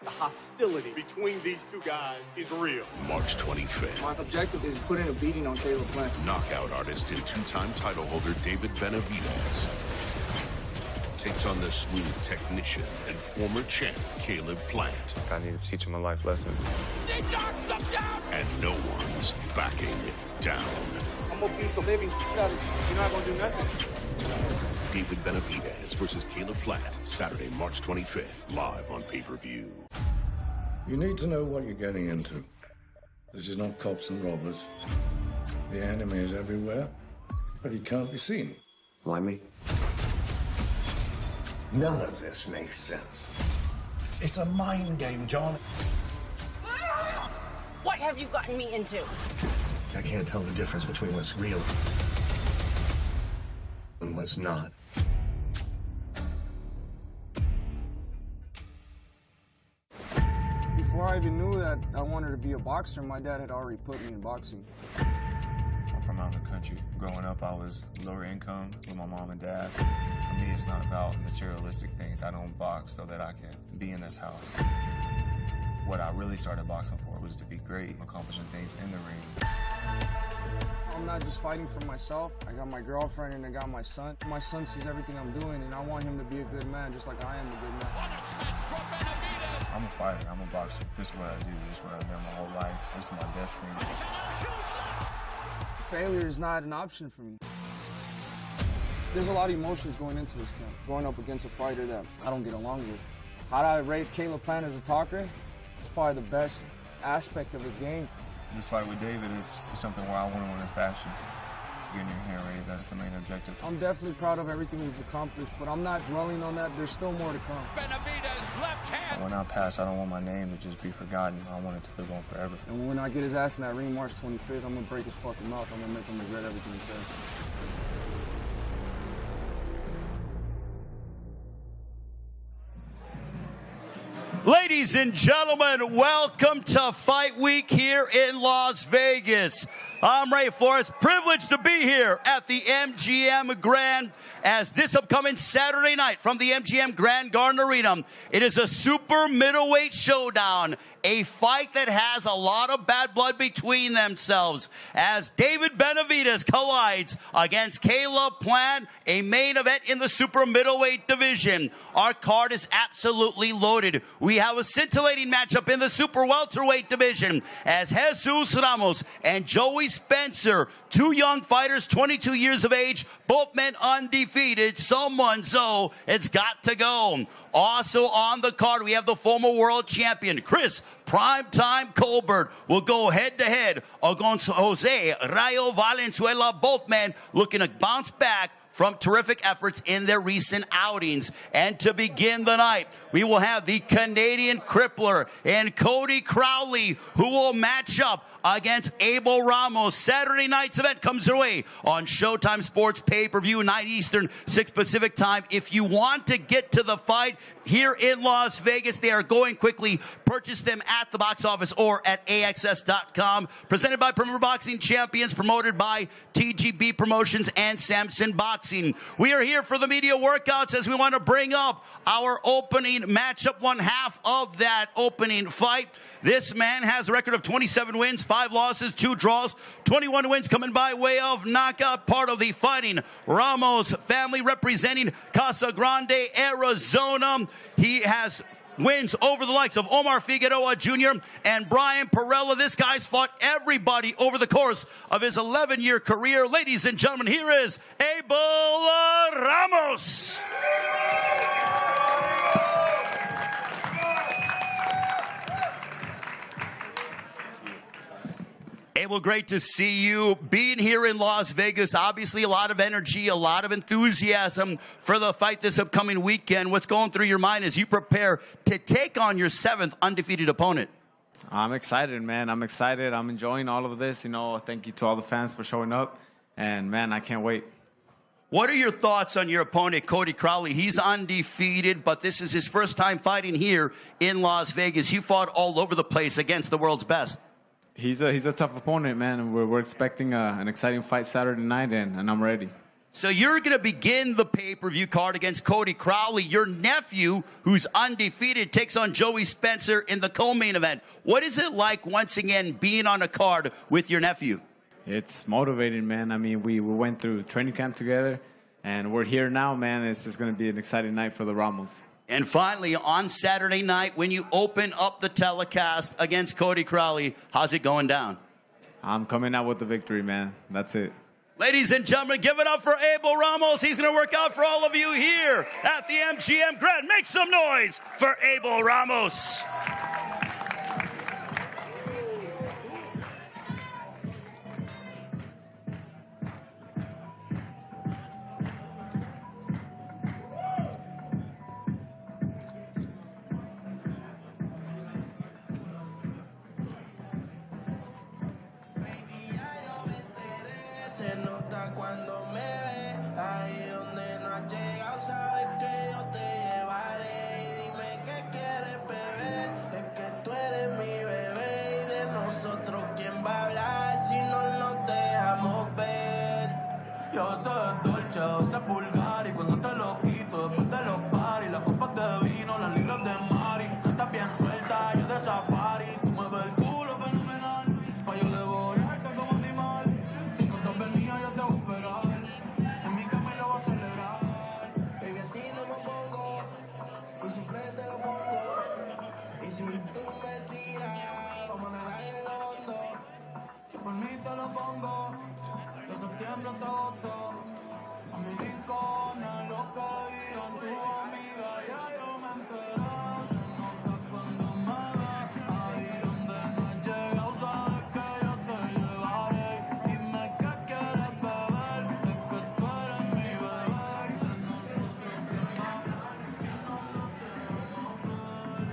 The hostility between these two guys is real. March 25th. My objective is putting a beating on Caleb Plant. Knockout artist and two-time title holder David Benavidez takes on the smooth technician and former champ Caleb Plant. I need to teach him a life lesson. He knocks him down! And no one's backing down. I'm gonna beat the living shit out of you. You're not gonna do nothing. David Benavidez versus Caleb Plant, Saturday, March 25th, live on pay-per-view. You need to know what you're getting into. This is not cops and robbers. The enemy is everywhere, but he can't be seen. Why me? None of this makes sense. It's a mind game, John. What have you gotten me into? I can't tell the difference between what's real and what's not. Before I even knew that I wanted to be a boxer, my dad had already put me in boxing. I'm from out in the country. Growing up, I was lower income with my mom and dad. For me, it's not about materialistic things. I don't box so that I can be in this house. What I really started boxing for was to be great, accomplishing things in the ring. I'm not just fighting for myself. I got my girlfriend and I got my son. My son sees everything I'm doing, and I want him to be a good man, just like I am a good man. I'm a fighter. I'm a boxer. This is what I do. This is what I've done my whole life. This is my destiny. Failure is not an option for me. There's a lot of emotions going into this camp. Going up against a fighter that I don't get along with. How do I rate Caleb Plant as a talker? It's probably the best aspect of his game. This fight with David, it's something where I want to win in fashion. Getting your hand ready, that's the main objective. I'm definitely proud of everything we've accomplished, but I'm not dwelling on that. There's still more to come. Benavidez, left hand. When I pass, I don't want my name to just be forgotten. I want it to live on forever. And when I get his ass in that ring March 25th, I'm going to break his fucking mouth. I'm going to make him regret everything he said. Ladies and gentlemen, welcome to Fight Week here in Las Vegas. I'm Ray Flores, privileged to be here at the MGM Grand as this upcoming Saturday night from the MGM Grand Garden Arena. It is a super middleweight showdown, a fight that has a lot of bad blood between themselves as David Benavidez collides against Caleb Plant, a main event in the super middleweight division. Our card is absolutely loaded. We have a scintillating matchup in the super welterweight division as Jesus Ramos and Joey Spencer, two young fighters, 22 years of age, both men undefeated. So it's got to go. Also on the card, we have the former world champion, Chris Primetime Colbert, will go head-to-head against Jose Rayo Valenzuela. Both men looking to bounce back from terrific efforts in their recent outings. And to begin the night, we will have the Canadian Crippler and Cody Crowley, who will match up against Abel Ramos. Saturday night's event comes your way on Showtime Sports pay-per-view, 9 Eastern, 6 Pacific time. If you want to get to the fight here in Las Vegas, they are going quickly. Purchase them at the box office or at AXS.com. Presented by Premier Boxing Champions, promoted by TGB Promotions and Samson Boxing. We are here for the media workouts as we want to bring up our opening matchup, one half of that opening fight. This man has a record of 27 wins, 5 losses, 2 draws, 21 wins coming by way of knockout, part of the Fighting Ramos family representing Casa Grande, Arizona. He has wins over the likes of Omar Figueroa Jr. and Brian Perella. This guy's fought everybody over the course of his 11-year career. Ladies and gentlemen, here is Abel Ramos. Abel, great to see you. Being here in Las Vegas, obviously a lot of energy, a lot of enthusiasm for the fight this upcoming weekend. What's going through your mind as you prepare to take on your 7th undefeated opponent? I'm excited, man. I'm excited. I'm enjoying all of this. You know, thank you to all the fans for showing up. And, man, I can't wait. What are your thoughts on your opponent, Cody Crowley? He's undefeated, but this is his first time fighting here in Las Vegas. You fought all over the place against the world's best. He's a tough opponent, man. We're expecting an exciting fight Saturday night, and I'm ready. So you're going to begin the pay-per-view card against Cody Crowley. Your nephew, who's undefeated, takes on Joey Spencer in the co-main event. What is it like, once again, being on a card with your nephew? It's motivating, man. I mean, we went through training camp together, and we're here now, man. It's just going to be an exciting night for the Ramos. And finally, on Saturday night, when you open up the telecast against Cody Crowley, how's it going down? I'm coming out with the victory, man. That's it. Ladies and gentlemen, give it up for Abel Ramos. He's going to work out for all of you here at the MGM Grand. Make some noise for Abel Ramos. Se nota cuando me ve, ahí donde no has llegado, sabes que yo te llevaré. Y dime qué quieres beber, es que tú eres mi bebé. Y de nosotros, ¿quién va a hablar si no nos dejamos ver? Yo soy dolce, yo soy vulgar, y cuando te lo quito, después de los paris, las copas de vino, las libras de mari, tú estás bien suelta, yo de safari, tú me ves el culo fenomenal, pa' yo devorarte como animal. Si no te venía, yo te voy a esperar. En mi cama lo voy a acelerar. Baby, a ti no me pongo, y siempre te lo pongo. Y si tú me tiras, vamos a nadar en lo hondo. Si por mí te lo pongo, de septiembre hasta agosto. A mis rincones, lo que digan tu amiga, ya yo me enteré. Se nota cuando me ves, ahí donde no has llegado, sabes que yo te llevaré. Dime qué quieres beber, es que tú eres mi bebé. Y de nosotros, ¿quién va a hablar si no nos dejamos ver?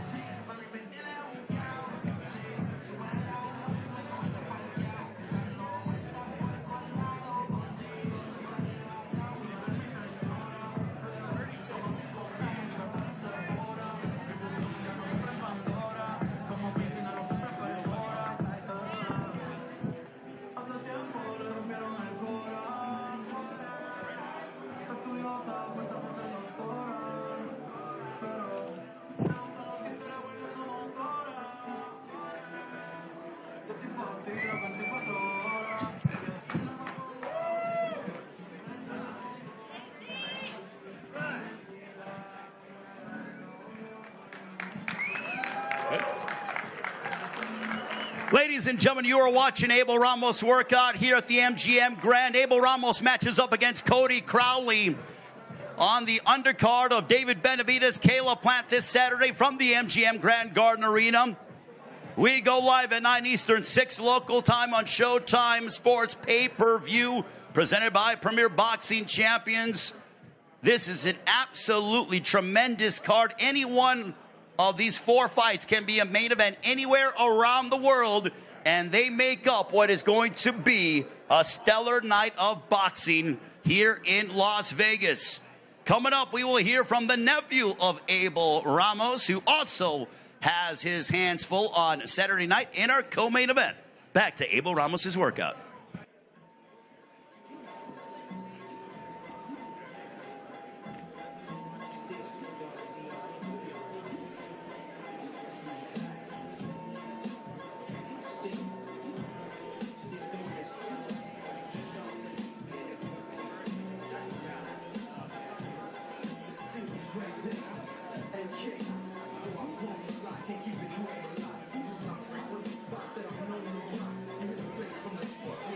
Mami, me tienes buqueado, sí, si fuera la uno, me coges parqueado. Dando vueltas por el condado, contigo siempre arrebatado. Y eres mi señora, pero como si conmigo gastar en Sephora. Mi pupila no me trae Pandora, como piscina los hombres perfora. Hace tiempo le rompieron el cora. Estudiosa, cuéntame ser doctora. Pero nunca nos quisiera volviendo motora. Yo estoy pa' ti, las 24 horas. Baby, a ti no me pongo. Ladies and gentlemen, you are watching Abel Ramos workout here at the MGM Grand. Abel Ramos matches up against Cody Crowley on the undercard of David Benavidez, Caleb Plant this Saturday from the MGM Grand Garden Arena. We go live at 9 Eastern, 6 local time on Showtime Sports Pay-Per-View, presented by Premier Boxing Champions. This is an absolutely tremendous card. Any one of these 4 fights can be a main event anywhere around the world, and they make up what is going to be a stellar night of boxing here in Las Vegas. Coming up, we will hear from the nephew of Abel Ramos, who also has his hands full on Saturday night in our co-main event. Back to Abel Ramos' workout. Keep it alive. It's my frequent spots that I'm known to rock. You hit the place from the spot.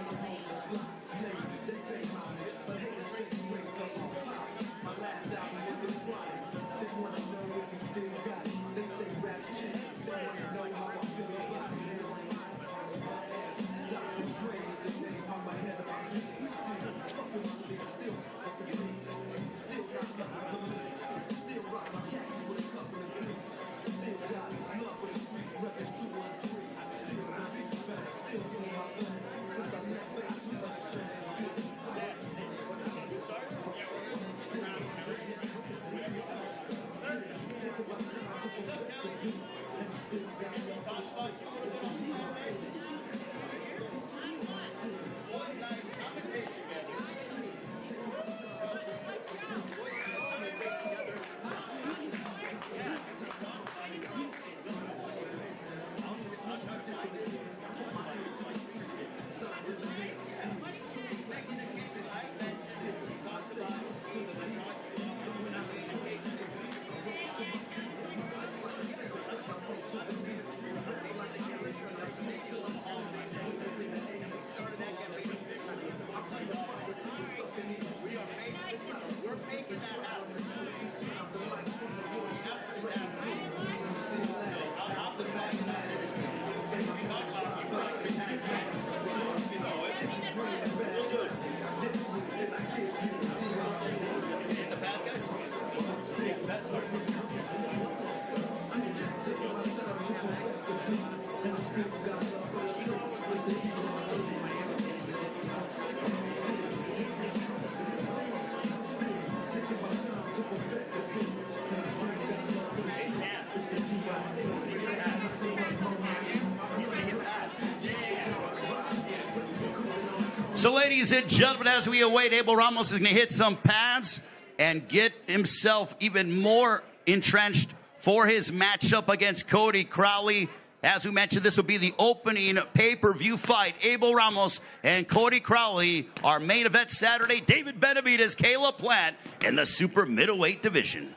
So, ladies and gentlemen, as we await, Abel Ramos is going to hit some pads and get himself even more entrenched for his matchup against Cody Crowley. As we mentioned, this will be the opening pay-per-view fight. Abel Ramos and Cody Crowley, our main event Saturday. David Benavidez, Caleb Plant in the super middleweight division.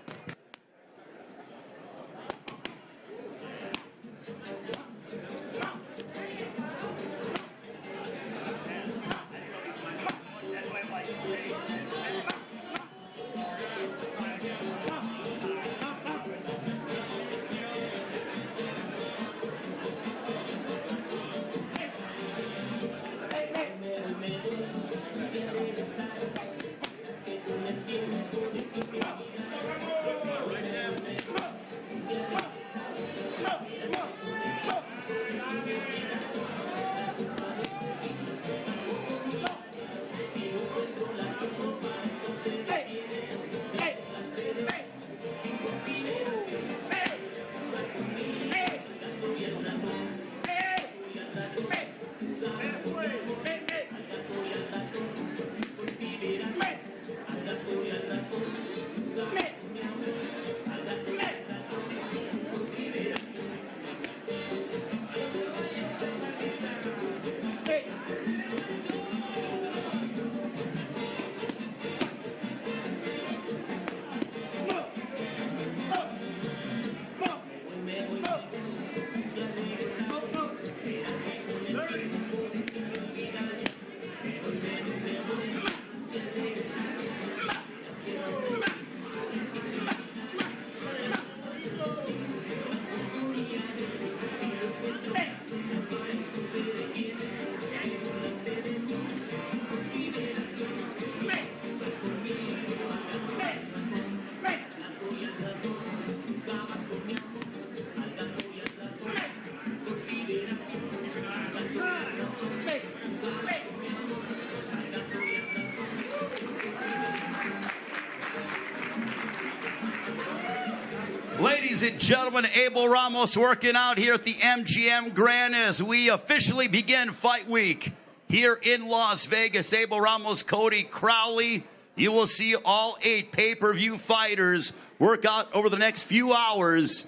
Ladies and gentlemen, Abel Ramos working out here at the MGM Grand as we officially begin fight week here in Las Vegas. Abel Ramos, Cody Crowley. You will see all 8 pay-per-view fighters work out over the next few hours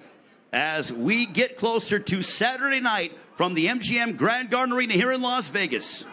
as we get closer to Saturday night from the MGM Grand Garden Arena here in Las Vegas.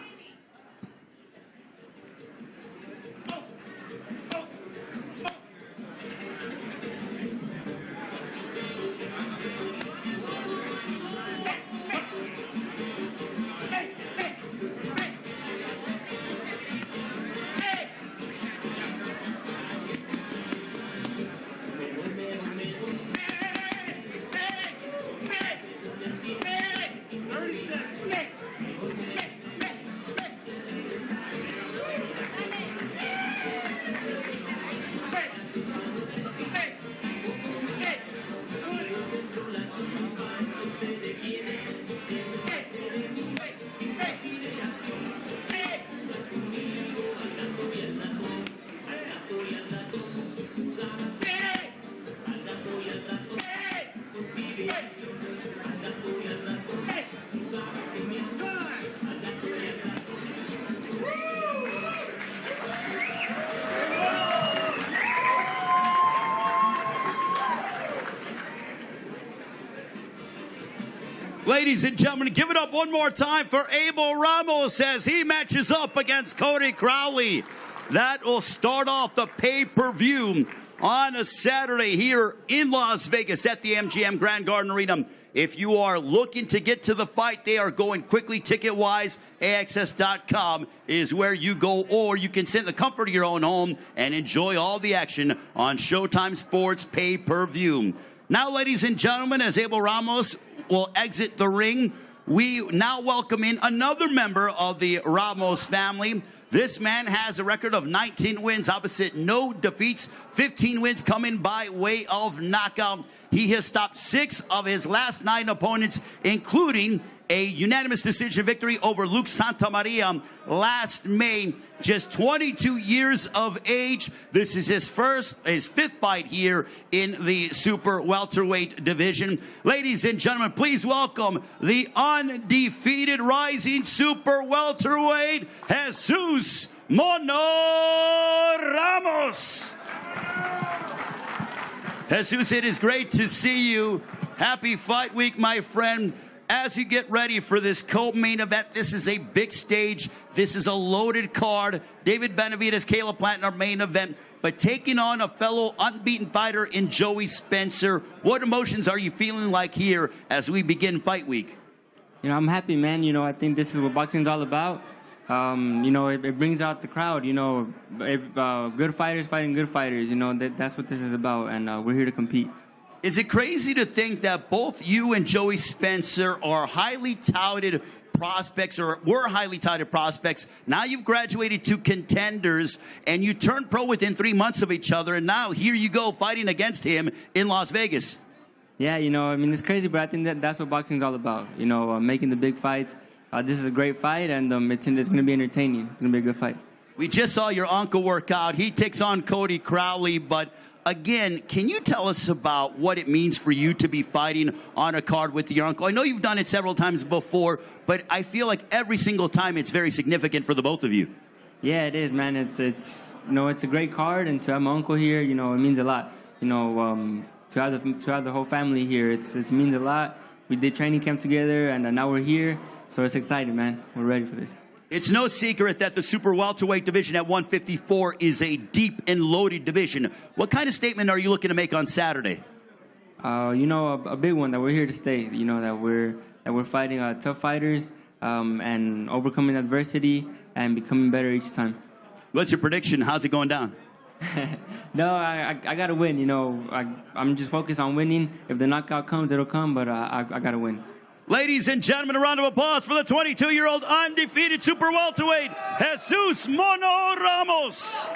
Ladies and gentlemen, give it up one more time for Abel Ramos as he matches up against Cody Crowley. That will start off the pay-per-view on a Saturday here in Las Vegas at the MGM Grand Garden Arena. If you are looking to get to the fight, they are going quickly ticket-wise. AXS.com is where you go, or you can sit in the comfort of your own home and enjoy all the action on Showtime Sports pay-per-view. Now, ladies and gentlemen, as Abel Ramos will exit the ring, we now welcome in another member of the Ramos family. This man has a record of 19 wins, opposite no defeats, 15 wins coming by way of knockout. He has stopped 6 of his last 9 opponents, including a unanimous decision victory over Luke Santamaria last May. Just 22 years of age. This is his fifth fight here in the super welterweight division. Ladies and gentlemen, please welcome the undefeated rising super welterweight, Jesus Mono Ramos. Jesus, it is great to see you. Happy fight week, my friend. As you get ready for this co-main event, this is a big stage. This is a loaded card. David Benavidez, Caleb Plant, our main event. But taking on a fellow unbeaten fighter in Joey Spencer, what emotions are you feeling like here as we begin fight week? You know, I'm happy, man. You know, I think this is what boxing's all about. You know, it brings out the crowd. You know, good fighters fighting good fighters. You know, that's what this is about, and we're here to compete. Is it crazy to think that both you and Joey Spencer are highly touted prospects, or were highly touted prospects? Now you've graduated to contenders, and you turned pro within 3 months of each other, and now here you go fighting against him in Las Vegas. Yeah, you know, I mean, it's crazy, but I think that's what boxing's all about. You know, making the big fights. This is a great fight, and it's going to be entertaining. It's going to be a good fight. We just saw your uncle work out. He takes on Cody Crowley, but again, can you tell us about what it means for you to be fighting on a card with your uncle? I know you've done it several times before, but I feel like every single time it's very significant for the both of you. Yeah, it is, man. It's you know, it's a great card, and to have my uncle here, you know, it means a lot. You know, to have the whole family here, it means a lot. We did training camp together, and now we're here, so it's exciting, man. We're ready for this. It's no secret that the super welterweight division at 154 is a deep and loaded division. What kind of statement are you looking to make on Saturday? You know, a big one, that we're here to stay. You know, that we're fighting tough fighters and overcoming adversity and becoming better each time. What's your prediction? How's it going down? No, I got to win. You know, I'm just focused on winning. If the knockout comes, it'll come, but I got to win. Ladies and gentlemen, a round of applause for the 22-year-old undefeated super welterweight, Jesus Mono Ramos.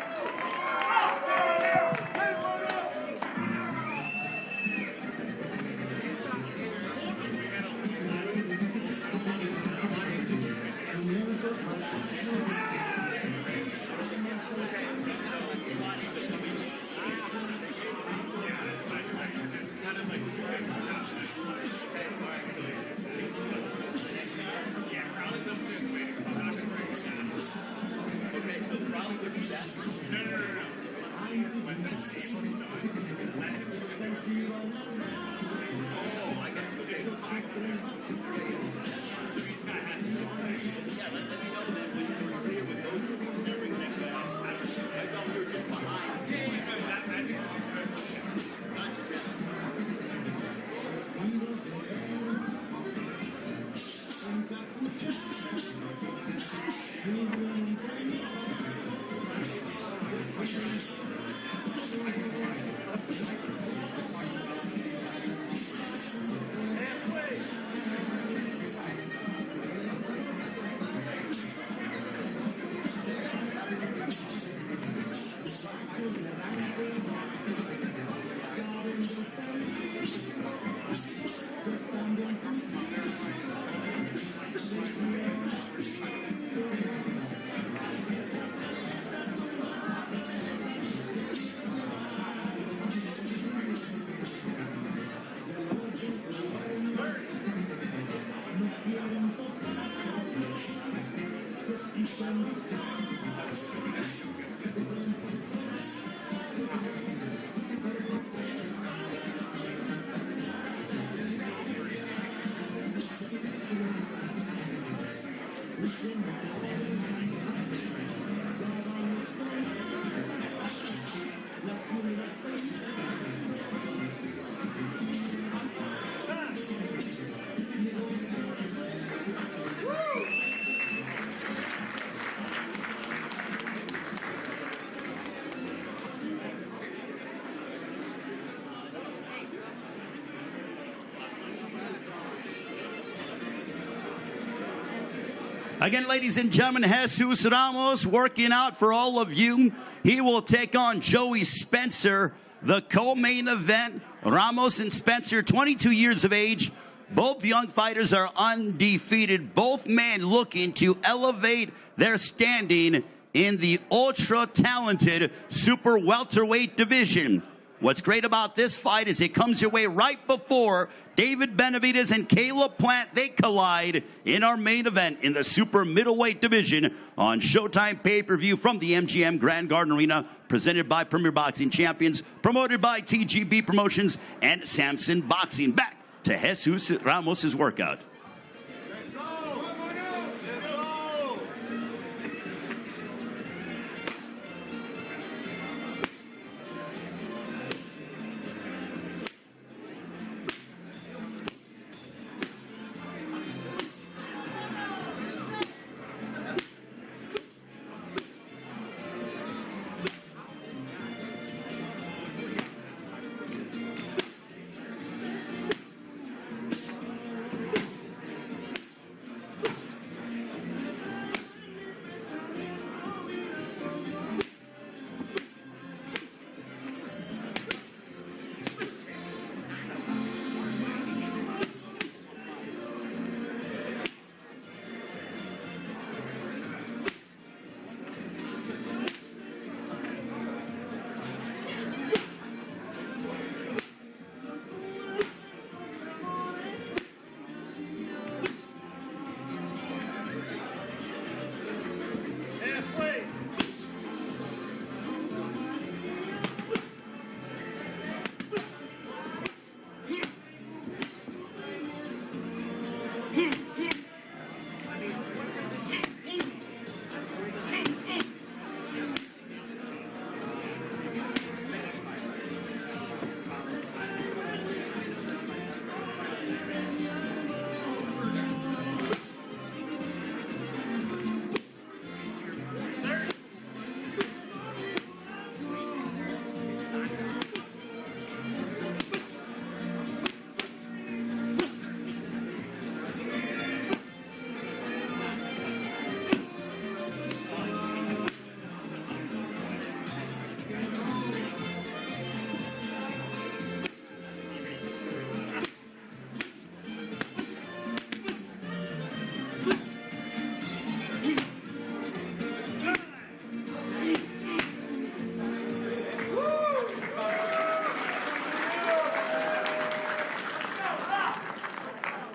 Again, ladies and gentlemen, Jesus Ramos working out for all of you. He will take on Joey Spencer, the co-main event. Ramos and Spencer, 22 years of age, Both young fighters are undefeated. Both men looking to elevate their standing in the ultra-talented super welterweight division. What's great about this fight is it comes your way right before David Benavidez and Caleb Plant, they collide in our main event in the super middleweight division on Showtime pay-per-view from the MGM Grand Garden Arena, presented by Premier Boxing Champions, promoted by TGB Promotions and Samson Boxing. Back to Jesus Ramos' workout.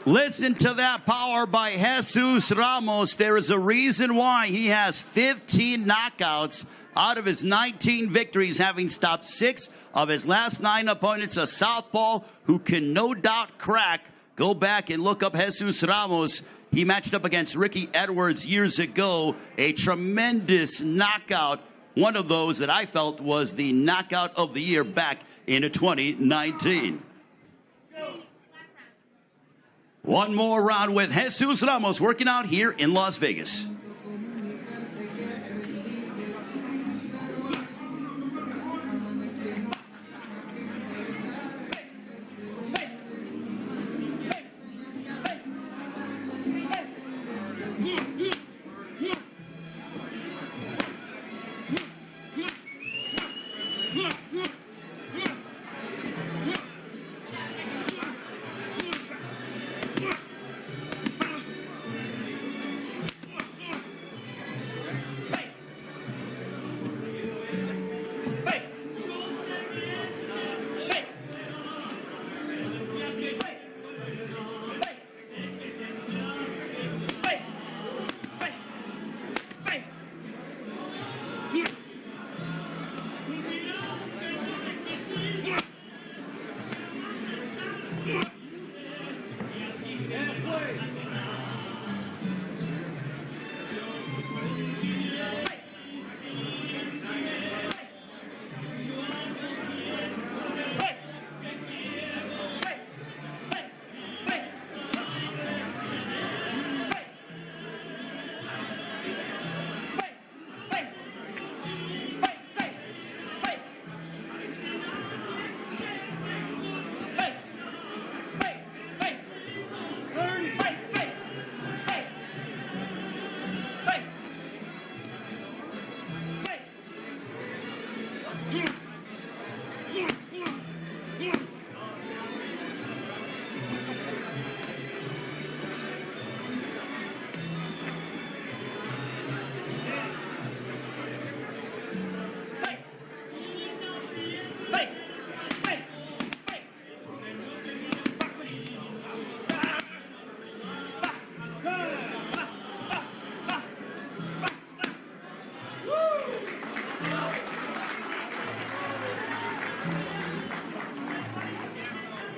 Listen to that power by Jesus Ramos. There is a reason why he has 15 knockouts out of his 19 victories, having stopped 6 of his last 9 opponents. A southpaw who can no doubt crack. Go back and look up Jesus Ramos. He matched up against Ricky Edwards years ago. A tremendous knockout. One of those that I felt was the knockout of the year back in 2019. One more round with Jesus Ramos working out here in Las Vegas.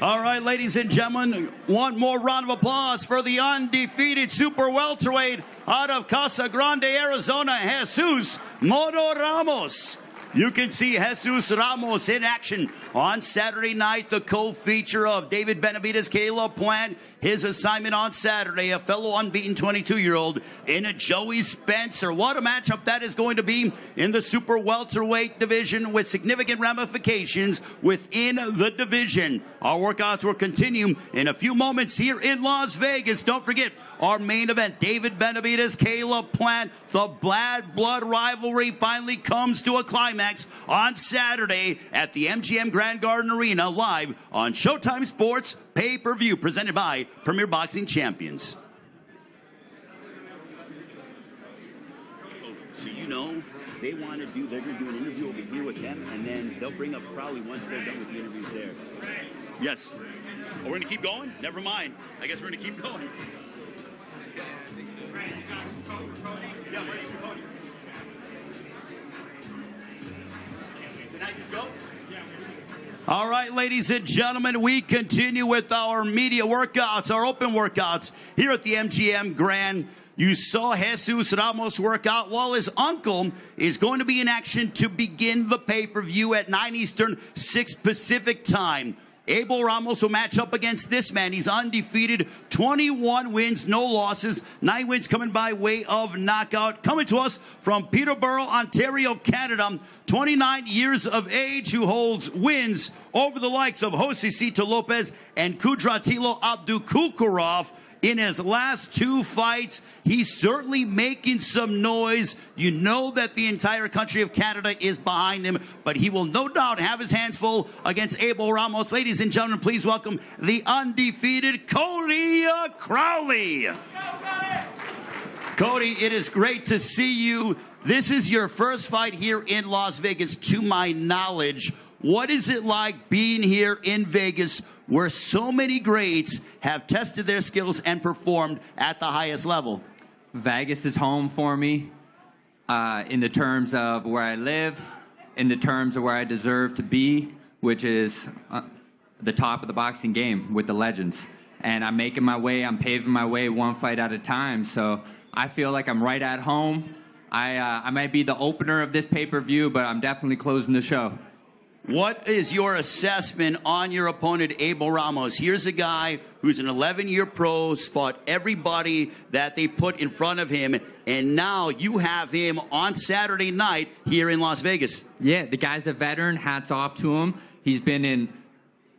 All right, ladies and gentlemen, one more round of applause for the undefeated super welterweight out of Casa Grande, Arizona, Jesus Mono Ramos. You can see Jesus Ramos in action on Saturday night, the co-feature of David Benavidez, Caleb Plant. His assignment on Saturday, a fellow unbeaten 22-year-old in a Joey Spencer. What a matchup that is going to be in the super welterweight division with significant ramifications within the division. Our workouts will continue in a few moments here in Las Vegas. Don't forget our main event, David Benavidez, Caleb Plant. The bad blood rivalry finally comes to a climax on Saturday at the MGM Grand Garden Arena, live on Showtime Sports pay-per-view, presented by Premier Boxing Champions. So you know, they're going to do an interview over here with them, and then they'll bring up Crowley once they're done with the interviews there. Yes. Oh, we're going to keep going? Never mind. I guess we're going to keep going. Yeah, ready to go. Can I just go? All right, ladies and gentlemen, we continue with our media workouts, our open workouts here at the MGM Grand. You saw Jesus Ramos work out while his uncle is going to be in action to begin the pay-per-view at 9 Eastern, 6 Pacific time. Abel Ramos will match up against this man. He's undefeated, 21 wins, no losses, 9 wins coming by way of knockout. Coming to us from Peterborough, Ontario, Canada, 29 years of age, who holds wins over the likes of Josecito Lopez and Kudratilo Abdukukurov. In his last 2 fights, he's certainly making some noise. You know that the entire country of Canada is behind him, but he will no doubt have his hands full against Abel Ramos. Ladies and gentlemen, please welcome the undefeated Cody Crowley. Cody, it is great to see you. This is your first fight here in Las Vegas, to my knowledge. What is it like being here in Vegas, where so many greats have tested their skills and performed at the highest level? Vegas is home for me in the terms of where I live, in the terms of where I deserve to be, which is the top of the boxing game with the legends. And I'm making my way, I'm paving my way one fight at a time. So I feel like I'm right at home. I might be the opener of this pay-per-view, but I'm definitely closing the show. What is your assessment on your opponent, Abel Ramos? Here's a guy who's an 11-year pro, fought everybody that they put in front of him, and now you have him on Saturday night here in Las Vegas. Yeah, the guy's a veteran. Hats off to him. He's been in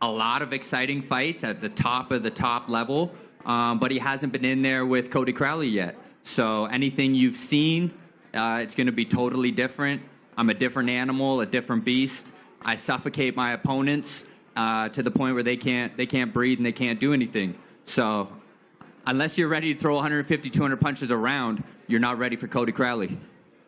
a lot of exciting fights at the top of the top level, but he hasn't been in there with Cody Crowley yet. So anything you've seen, it's going to be totally different. I'm a different animal, a different beast. I suffocate my opponents to the point where they can't breathe and they can't do anything. So unless you're ready to throw 150, 200 punches around, you're not ready for Cody Crowley.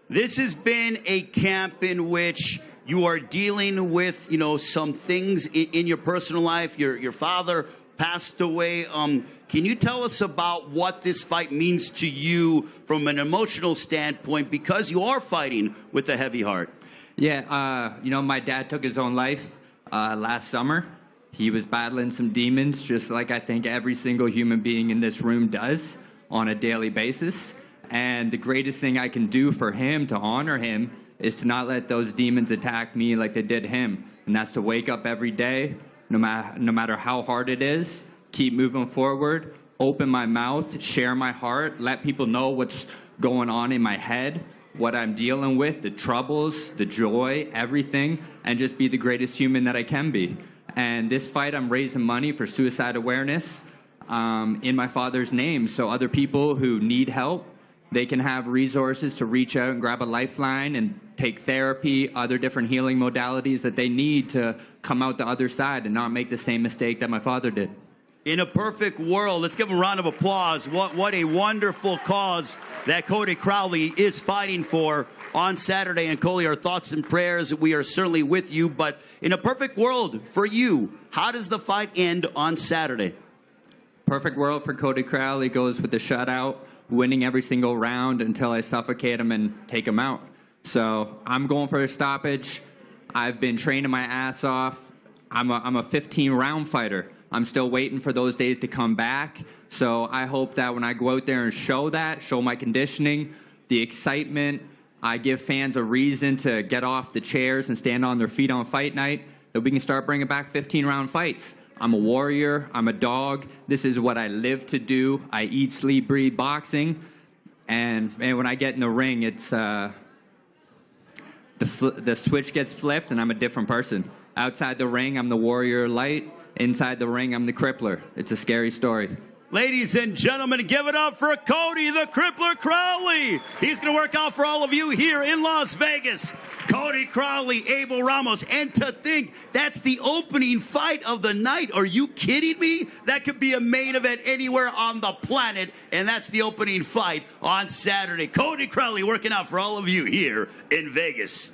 This has been a camp in which you are dealing with, some things in your personal life. Your father passed away. Can you tell us about what this fight means to you from an emotional standpoint, because you are fighting with a heavy heart? Yeah, my dad took his own life last summer. He was battling some demons, just like I think every single human being in this room does on a daily basis. And the greatest thing I can do for him, to honor him, is to not let those demons attack me like they did him. And that's to wake up every day, no matter how hard it is, keep moving forward, open my mouth, share my heart, let people know what's going on in my head, what I'm dealing with, the troubles, the joy, everything, and just be the greatest human that I can be. And this fight, I'm raising money for suicide awareness in my father's name, so other people who need help, they can have resources to reach out and grab a lifeline and take therapy, other different healing modalities that they need to come out the other side and not make the same mistake that my father did. In a perfect world, let's give him a round of applause. What a wonderful cause that Cody Crowley is fighting for on Saturday. And Cody, our thoughts and prayers, we are certainly with you. But in a perfect world for you, how does the fight end on Saturday? Perfect world for Cody Crowley goes with the shutout, winning every single round until I suffocate him and take him out. So I'm going for a stoppage. I've been training my ass off. I'm a 15-round fighter. I'm still waiting for those days to come back. So I hope that when I go out there and show my conditioning, the excitement, I give fans a reason to get off the chairs and stand on their feet on fight night, that we can start bringing back 15-round fights. I'm a warrior. I'm a dog. This is what I live to do. I eat, sleep, breathe boxing. And when I get in the ring, it's the switch gets flipped, and I'm a different person. Outside the ring, I'm the warrior light. Inside the ring, I'm the crippler. It's a scary story. Ladies and gentlemen, give it up for Cody the Crippler Crowley. He's going to work out for all of you here in Las Vegas. Cody Crowley, Abel Ramos. And to think, that's the opening fight of the night. Are you kidding me? That could be a main event anywhere on the planet. And that's the opening fight on Saturday. Cody Crowley working out for all of you here in Vegas.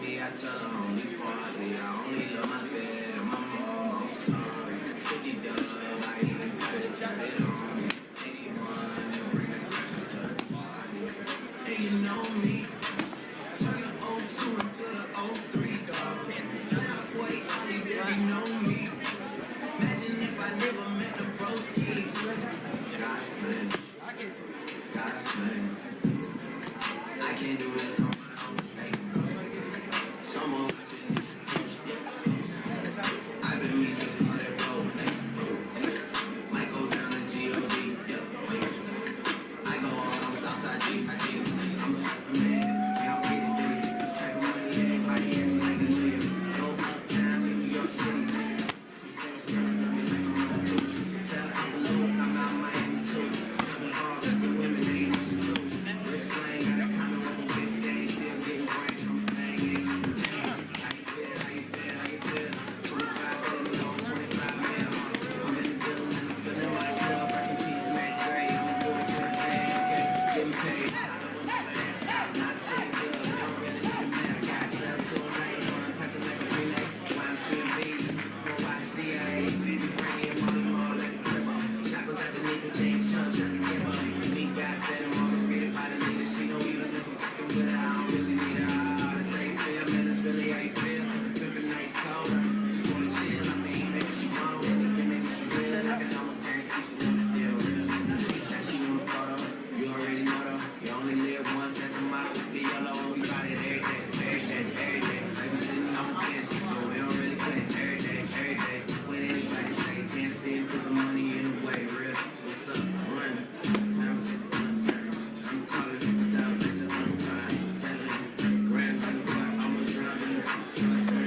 me, I tell her only partly. I only love my bed and my mom. I'm sorry. Took it dub, I even got it, tried it on me. 81, and bring the crashing to the party. And you know me. Turn the 02 into the 03. Now I'm 40, Ollie, baby, know me. Imagine if I never met the broskies. God's plan. God's plan. I can't do this on my own. Someone watching this. I've been me since Colbert. Might go down as G.O.D. I go hard on Southside G. I'm mad. Y'all get it, dude. Type of money, everybody is like a live. Go uptown, New York City. Tell Abel I'm out Miami too. Double hard, the women hate what you do. Wrist playing, got a condo on the big stage. Still getting brains from the bang. How you feel? How you feel? How you feel? 25 cents on 25 mil. I'm in the building and I'm feeling myself. I can peace, Mac Dre. I'm gonna do it for the day. Okay, getting paid. I don't want to ask. Not saying good. We don't really need a mascot. 12 to a night. Passing like a relay. YMCMB. YCA. Baby, bring me a money more like a cribbo. Shackles at the nigga, change chunks at the give up. Me guys said I'm all read about a leader. She don't even know if I'm with her. I don't really need her. This ain't feel, man. It's really how you feel. Pimpin' nice cold. She wanna chill. I mean, maybe she won't. Maybe she real. I can almost guarantee she know the deal real. She said she want a photo. You already know though. You only live once. That's the motto. We yellow. We got it every day. Every day. Every day. Like we sitting on the bench. So we don't really play every day. Every day. When it's like say, can't see it, put the money in the way. Real. What's up? Run. I'm calling it down like the unkind. 7 grams in the block. Almost driving. Trust me,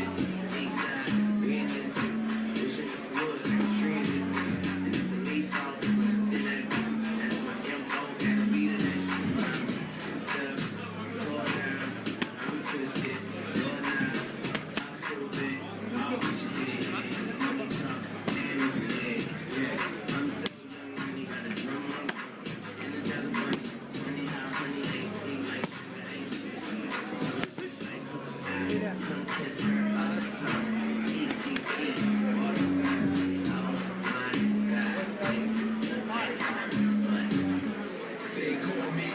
it's eastside. We in this too. Wish it would. Like a tree in this thing. And if a leaf falls, it's that thing. That's my MO. Gotta be to that shit. Go down. I'm twisted. Go down. I'm stupid. All what you did. Money talks. And it's dead. Yeah. I'm sexual. Money got a drum roll. And the devil money. Money how honey ain't speak like come kiss her all the time. TTC. Oh my God. They call me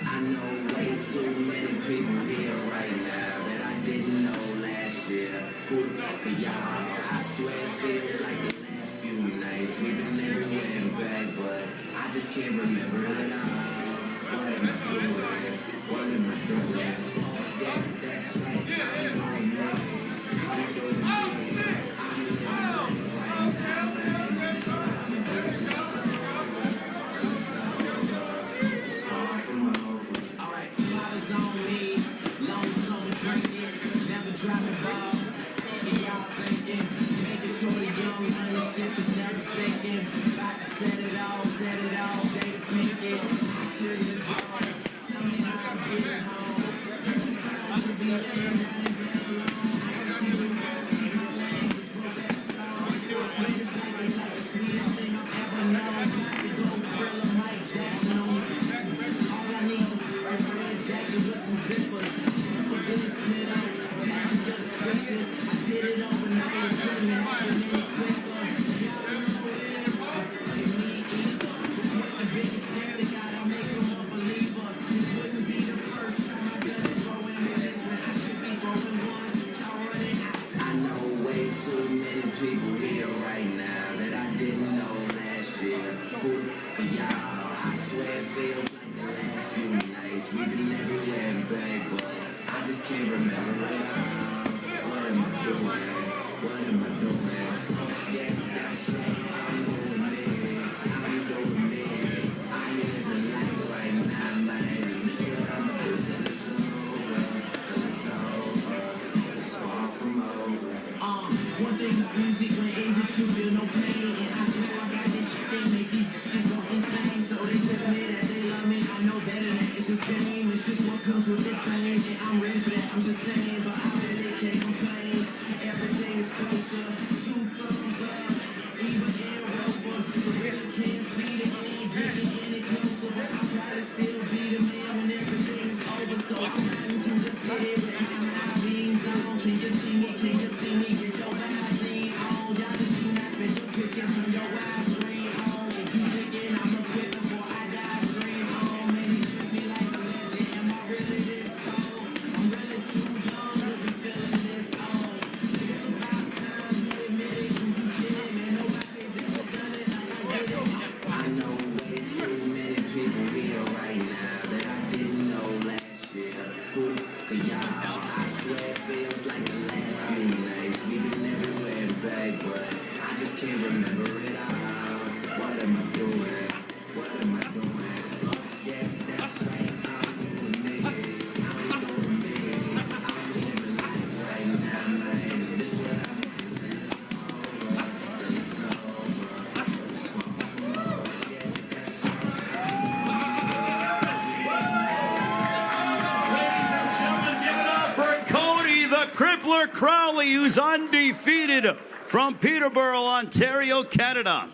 I know way too many people here right now that I didn't know last year. Who the fuck are y'all? I swear it feels like the last few nights. We've been everywhere and back, but I just can't remember it all. What am I doing? What am I doing? Yeah, that's right. I'm on me. I'm doing me. I'm living life right now. That's what I'm doing. It's far from over. Alright, bottles on me. Long summer drinking. Never drop the ball. And y'all thinking. Making sure the young money ship is never sinking. About to set it all. Jada Pinkett. I shouldn't have drawn. Tell me how I'm getting home. Too fine to be living down in Babylon. I can teach you how to speak my language. Rosetta Stone. I swear this life is like the sweetest thing I've ever known. feels like the last few nights. We've been everywhere, babe, but I just can't remember it all. What am I doing? What am I doing? Yeah, that's right. I'm doing me. I'm doing me. I'm living life right now, man. This is what I'm doing. It's over. So it's over. It's far from over. One thing about music, when it hits you, feel no pain. And I swear I got this shit that make these bitches go insane. So they tell me that they love me. I know better than that. It's just game. It's just what comes with the fame. And I'm ready for that. I'm just saying, but I really can't complain. Everything is kosher. 2 thumbs up. Even in rubber. But really can't see the end. Getting any closer. But I'd rather still be the man when everything is over. So I'm riding through the city with my high beams on. Can you see me? Can you see me? Get your eyes lean on. Y'all just do not fit your picture. Turn your eyes green on. If you thinking I'm a quit before I die, dream on. Man, you treat me like a legend. Am I really this cold? I'm really too young to be feeling this old. It's about time you admit it. You kidding, man? Nobody's ever done it like I did it. I know way too many people here right now that I didn't know last year. Who for y'all? I swear it feels like the last few nights. We've been everywhere, babe, but I just can't remember it all. What am I doing? What am I doing? Yeah, that's right. I'm doing me. I'm doing me. I'm living life right now, man. This is what I'm doing. Till it's over. Till it's over. It's far from over. Yeah, that's Ladies and gentlemen, give it up for Cody the Crippler Crowley, who's undefeated from Peterborough, Ontario, Canada.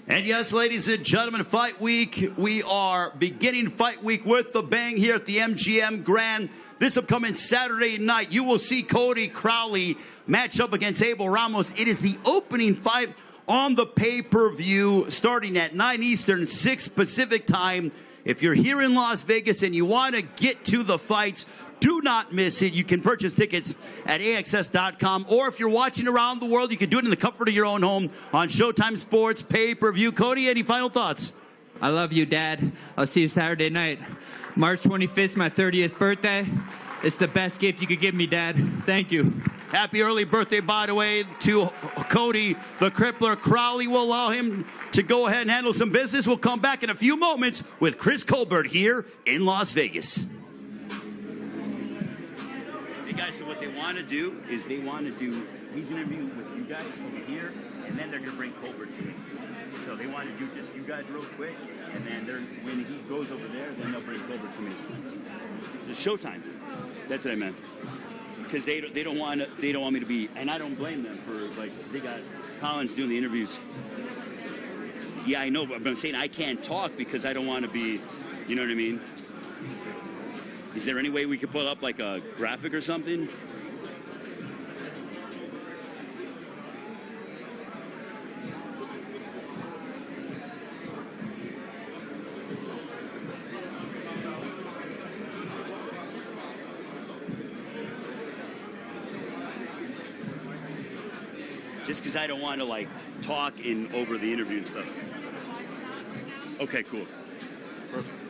And yes, ladies and gentlemen, Fight Week. We are beginning Fight Week with a bang here at the MGM Grand. This upcoming Saturday night, you will see Cody Crowley match up against Abel Ramos. It is the opening fight on the pay-per-view starting at 9 Eastern, 6 Pacific time. If you're here in Las Vegas and you want to get to the fights, do not miss it. You can purchase tickets at AXS.com, or if you're watching around the world, you can do it in the comfort of your own home on Showtime Sports pay-per-view. Cody, any final thoughts? I love you, Dad. I'll see you Saturday night. March 25th, my 30th birthday. It's the best gift you could give me, Dad. Thank you. Happy early birthday, by the way, to Cody the Crippler Crowley. Will allow him to go ahead and handle some business. We'll come back in a few moments with Chris Colbert here in Las Vegas. Hey, guys, so what they want to do is they want to do these interviews with you guys over here, and then they're going to bring Colbert to me. So they want to do just you guys real quick, and then when he goes over there, then they'll bring Colbert to me. It's Showtime. That's what I meant. Because they don't want me to be, and I don't blame them for, like, they got Collins doing the interviews. Yeah, I know, but I'm saying I can't talk because I don't want to be, you know what I mean? Is there any way we could put up like a graphic or something? Just because I don't want to, like, talk over the interview and stuff. Okay, cool. Perfect.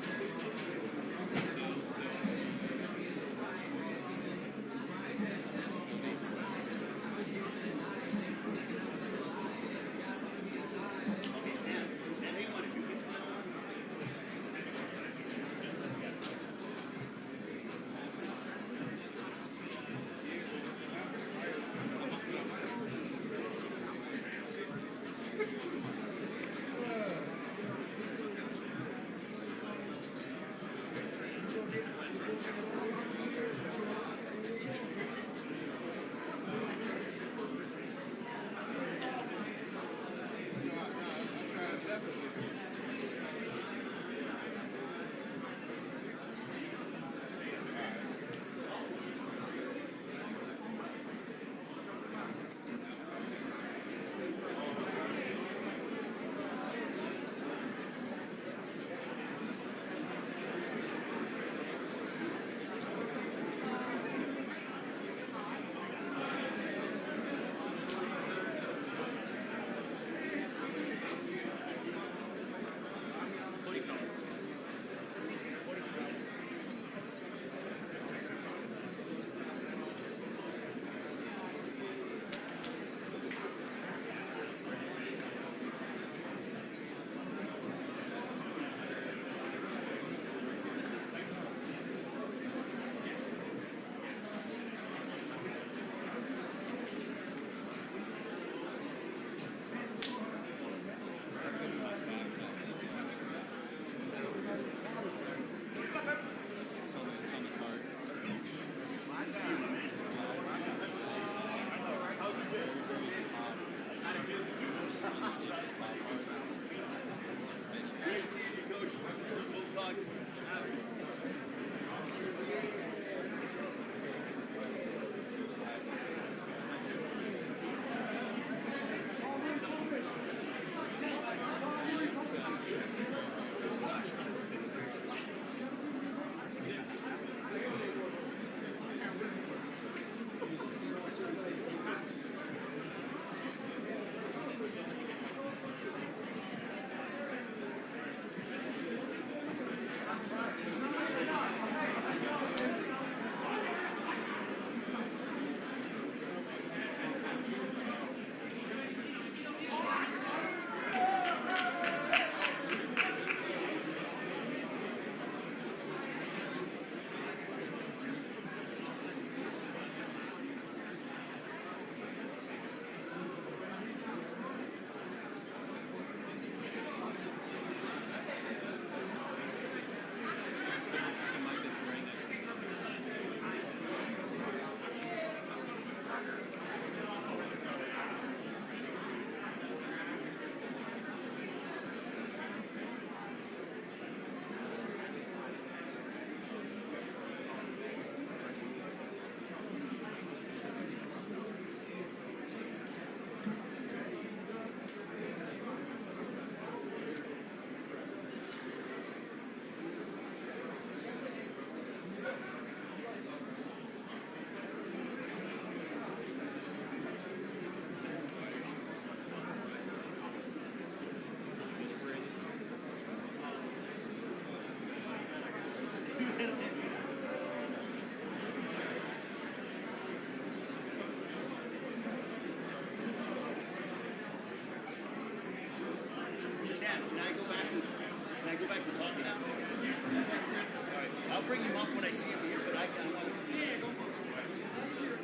see him here, but I can.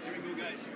Here we go, guys.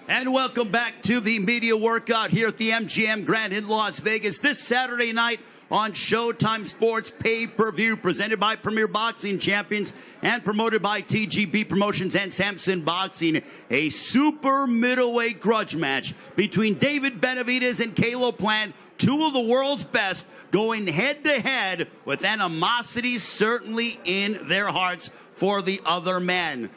And welcome back to the media workout here at the MGM Grand in Las Vegas this Saturday night on Showtime Sports Pay-Per-View, presented by Premier Boxing Champions and promoted by TGB Promotions and Samson Boxing. A super middleweight grudge match between David Benavidez and Caleb Plant, two of the world's best, going head-to-head with animosity certainly in their hearts for the other men.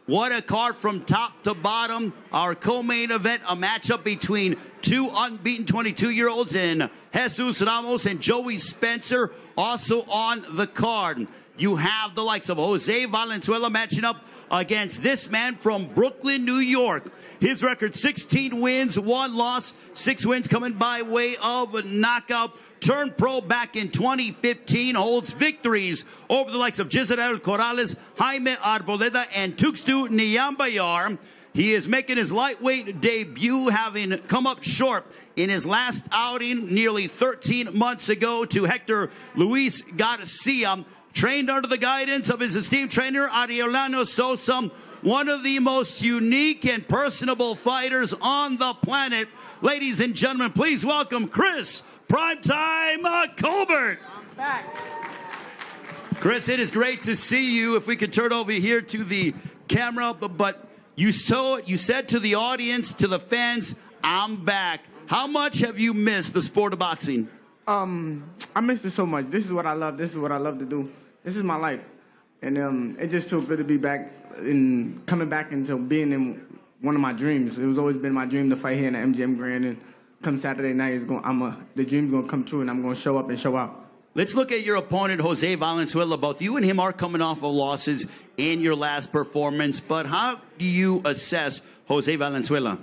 What a card from top to bottom. Our co-main event, a matchup between two unbeaten 22-year-olds in Jesus Ramos and Joey Spencer, also on the card. You have the likes of Jose Valenzuela matching up against this man from Brooklyn, New York. His record, 16 wins, 1 loss, 6 wins coming by way of a knockout. Turned pro back in 2015, holds victories over the likes of Gisrael Corrales, Jaime Arboleda, and Tuxtu Nyambayar. He is making his lightweight debut, having come up short in his last outing nearly 13 months ago to Hector Luis Garcia. Trained under the guidance of his esteemed trainer, Ariolano Sosa, one of the most unique and personable fighters on the planet. Ladies and gentlemen, please welcome Chris Primetime Colbert. I'm back. Chris, it is great to see you. If we could turn over here to the camera, but you said to the audience, to the fans, I'm back. How much have you missed the sport of boxing? I missed it so much. This is what I love. This is what I love to do. This is my life. And it just feels good to be back and coming back into being in one of my dreams. It was always been my dream to fight here in the MGM Grand. And come Saturday night, the dream's going to come true, and I'm going to show up and show out. Let's look at your opponent, Jose Valenzuela. Both you and him are coming off of losses in your last performance. But how do you assess Jose Valenzuela?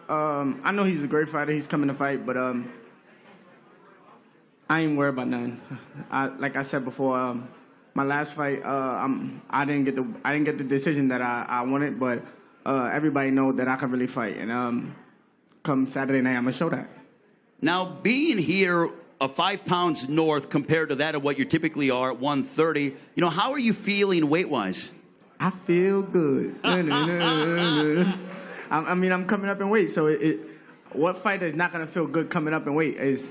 I know he's a great fighter. He's coming to fight, but I ain't worried about nothing. Like I said before, my last fight, I didn't get the decision that I wanted, but everybody know that I can really fight. And come Saturday night, I'm gonna show that. Now, being here 5 pounds north compared to that of what you typically are at 130, how are you feeling weight-wise? I feel good. I mean, I'm coming up in weight, so what fighter is not gonna feel good coming up in weight? Is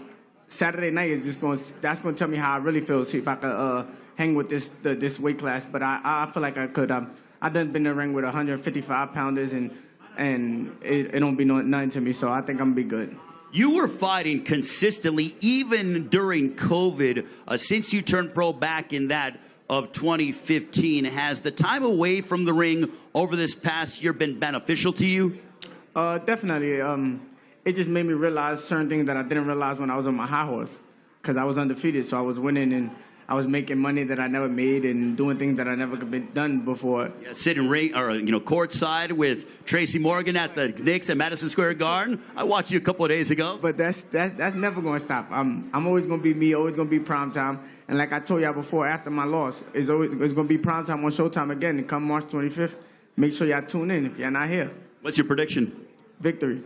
Saturday night is that's gonna tell me how I really feel. See if I could hang with this weight class. But I feel like I could. I done been in the ring with 155 pounders, and it don't be nothing to me. So I think I'm gonna be good. You were fighting consistently even during COVID. Since you turned pro back in that of 2015, has the time away from the ring over this past year been beneficial to you? Definitely. It just made me realize certain things that I didn't realize when I was on my high horse, because I was undefeated, so I was winning and I was making money that I never made and doing things that I never could be done before. Yeah, sitting courtside with Tracy Morgan at the Knicks at Madison Square Garden. I watched you a couple of days ago. But that's never going to stop. I'm always going to be me, always going to be primetime. And like I told y'all before, after my loss, it's going to be primetime on Showtime again. And come March 25th, make sure y'all tune in if y'all not here. What's your prediction? Victory.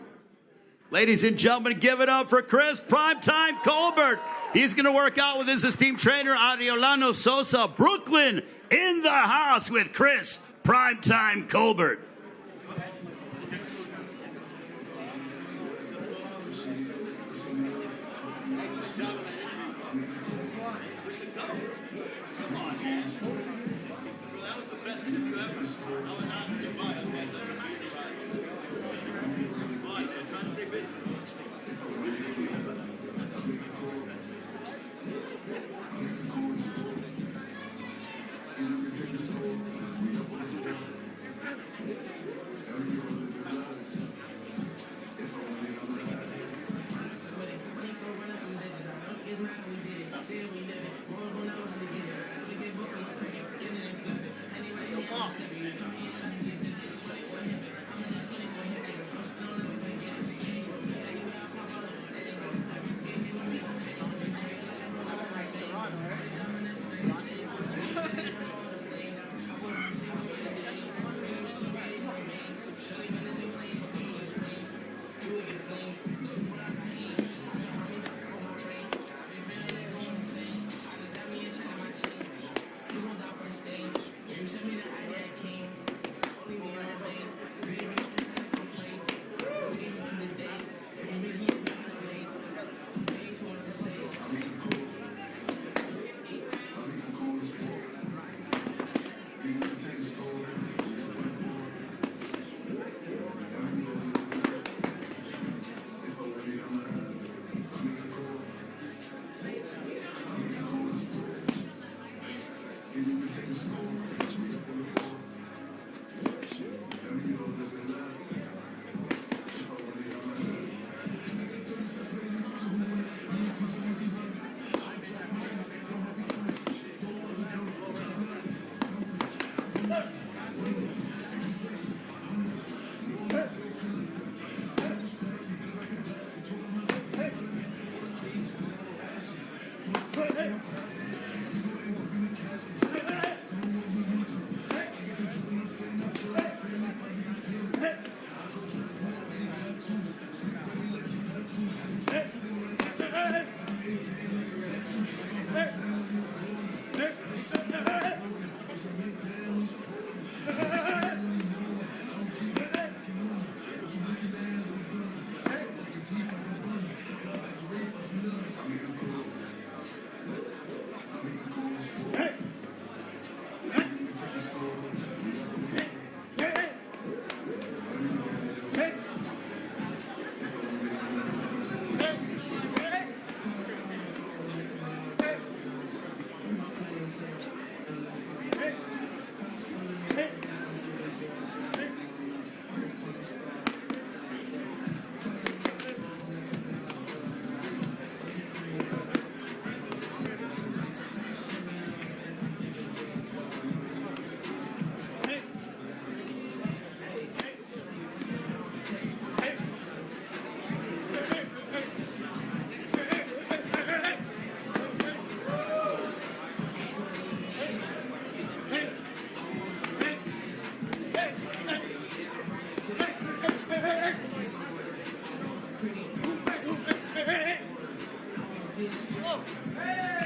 Ladies and gentlemen, give it up for Chris Primetime Colbert. He's going to work out with his esteemed trainer, Ariolano Sosa. Brooklyn in the house with Chris Primetime Colbert.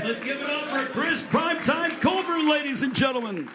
Let's give it up for Chris Primetime Colbert, ladies and gentlemen.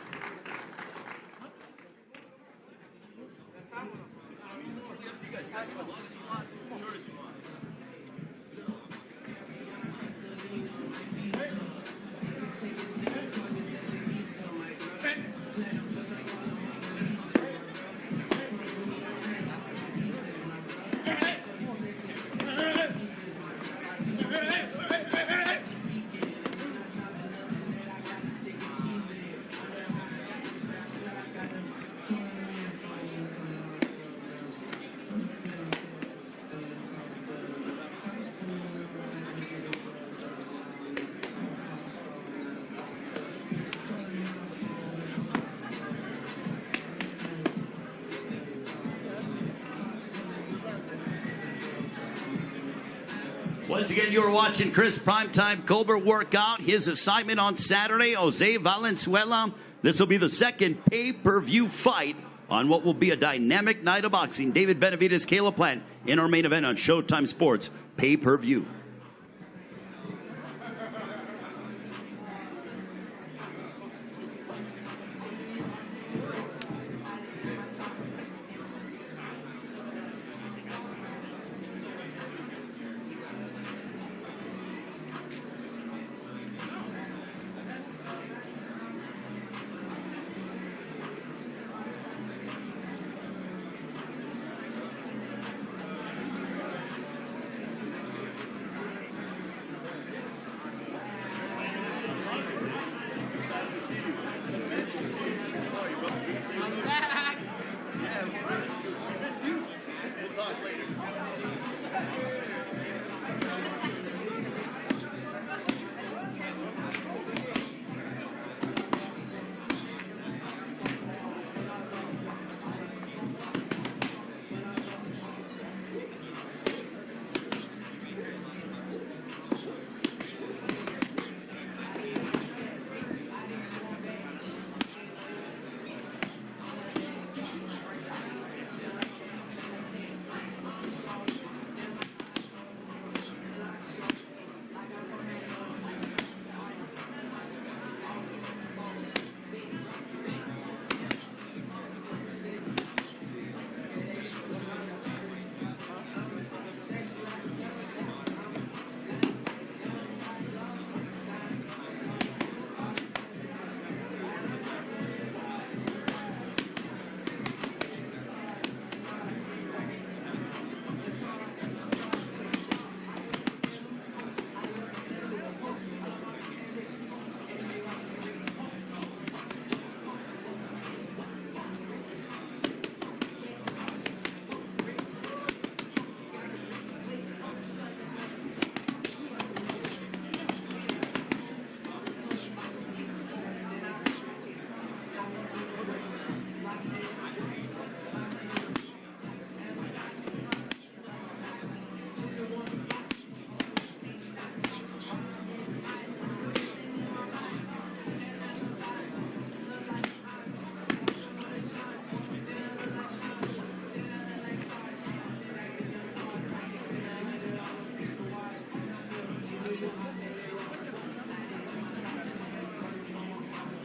Once again, you're watching Chris Primetime Colbert work out his assignment on Saturday, Jose Valenzuela. This will be the second pay-per-view fight on what will be a dynamic night of boxing. David Benavidez, Caleb Plant in our main event on Showtime Sports pay-per-view.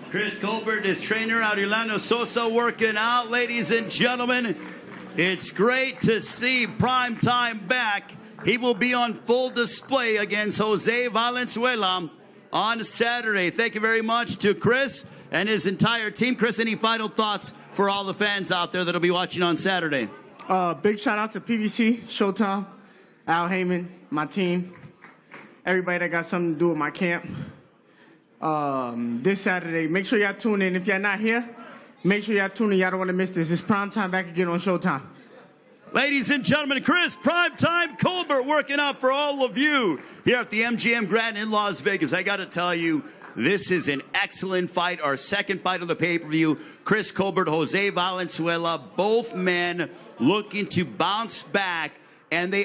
Chris Colbert, his trainer, Aureliano Sosa, working out. Ladies and gentlemen, it's great to see Primetime back. He will be on full display against Jose Valenzuela on Saturday. Thank you very much to Chris and his entire team. Chris, any final thoughts for all the fans out there that will be watching on Saturday? Big shout out to PBC, Showtime, Al Heyman, my team, everybody that got something to do with my camp. This Saturday, make sure y'all tune in. If y'all not here, make sure y'all tune in. Y'all don't want to miss this. It's Primetime back again on Showtime. Ladies and gentlemen, Chris Primetime Colbert working out for all of you here at the MGM Grand in Las Vegas. I got to tell you, this is an excellent fight, our second fight of the pay-per-view. Chris Colbert, Jose Valenzuela, both men looking to bounce back, and they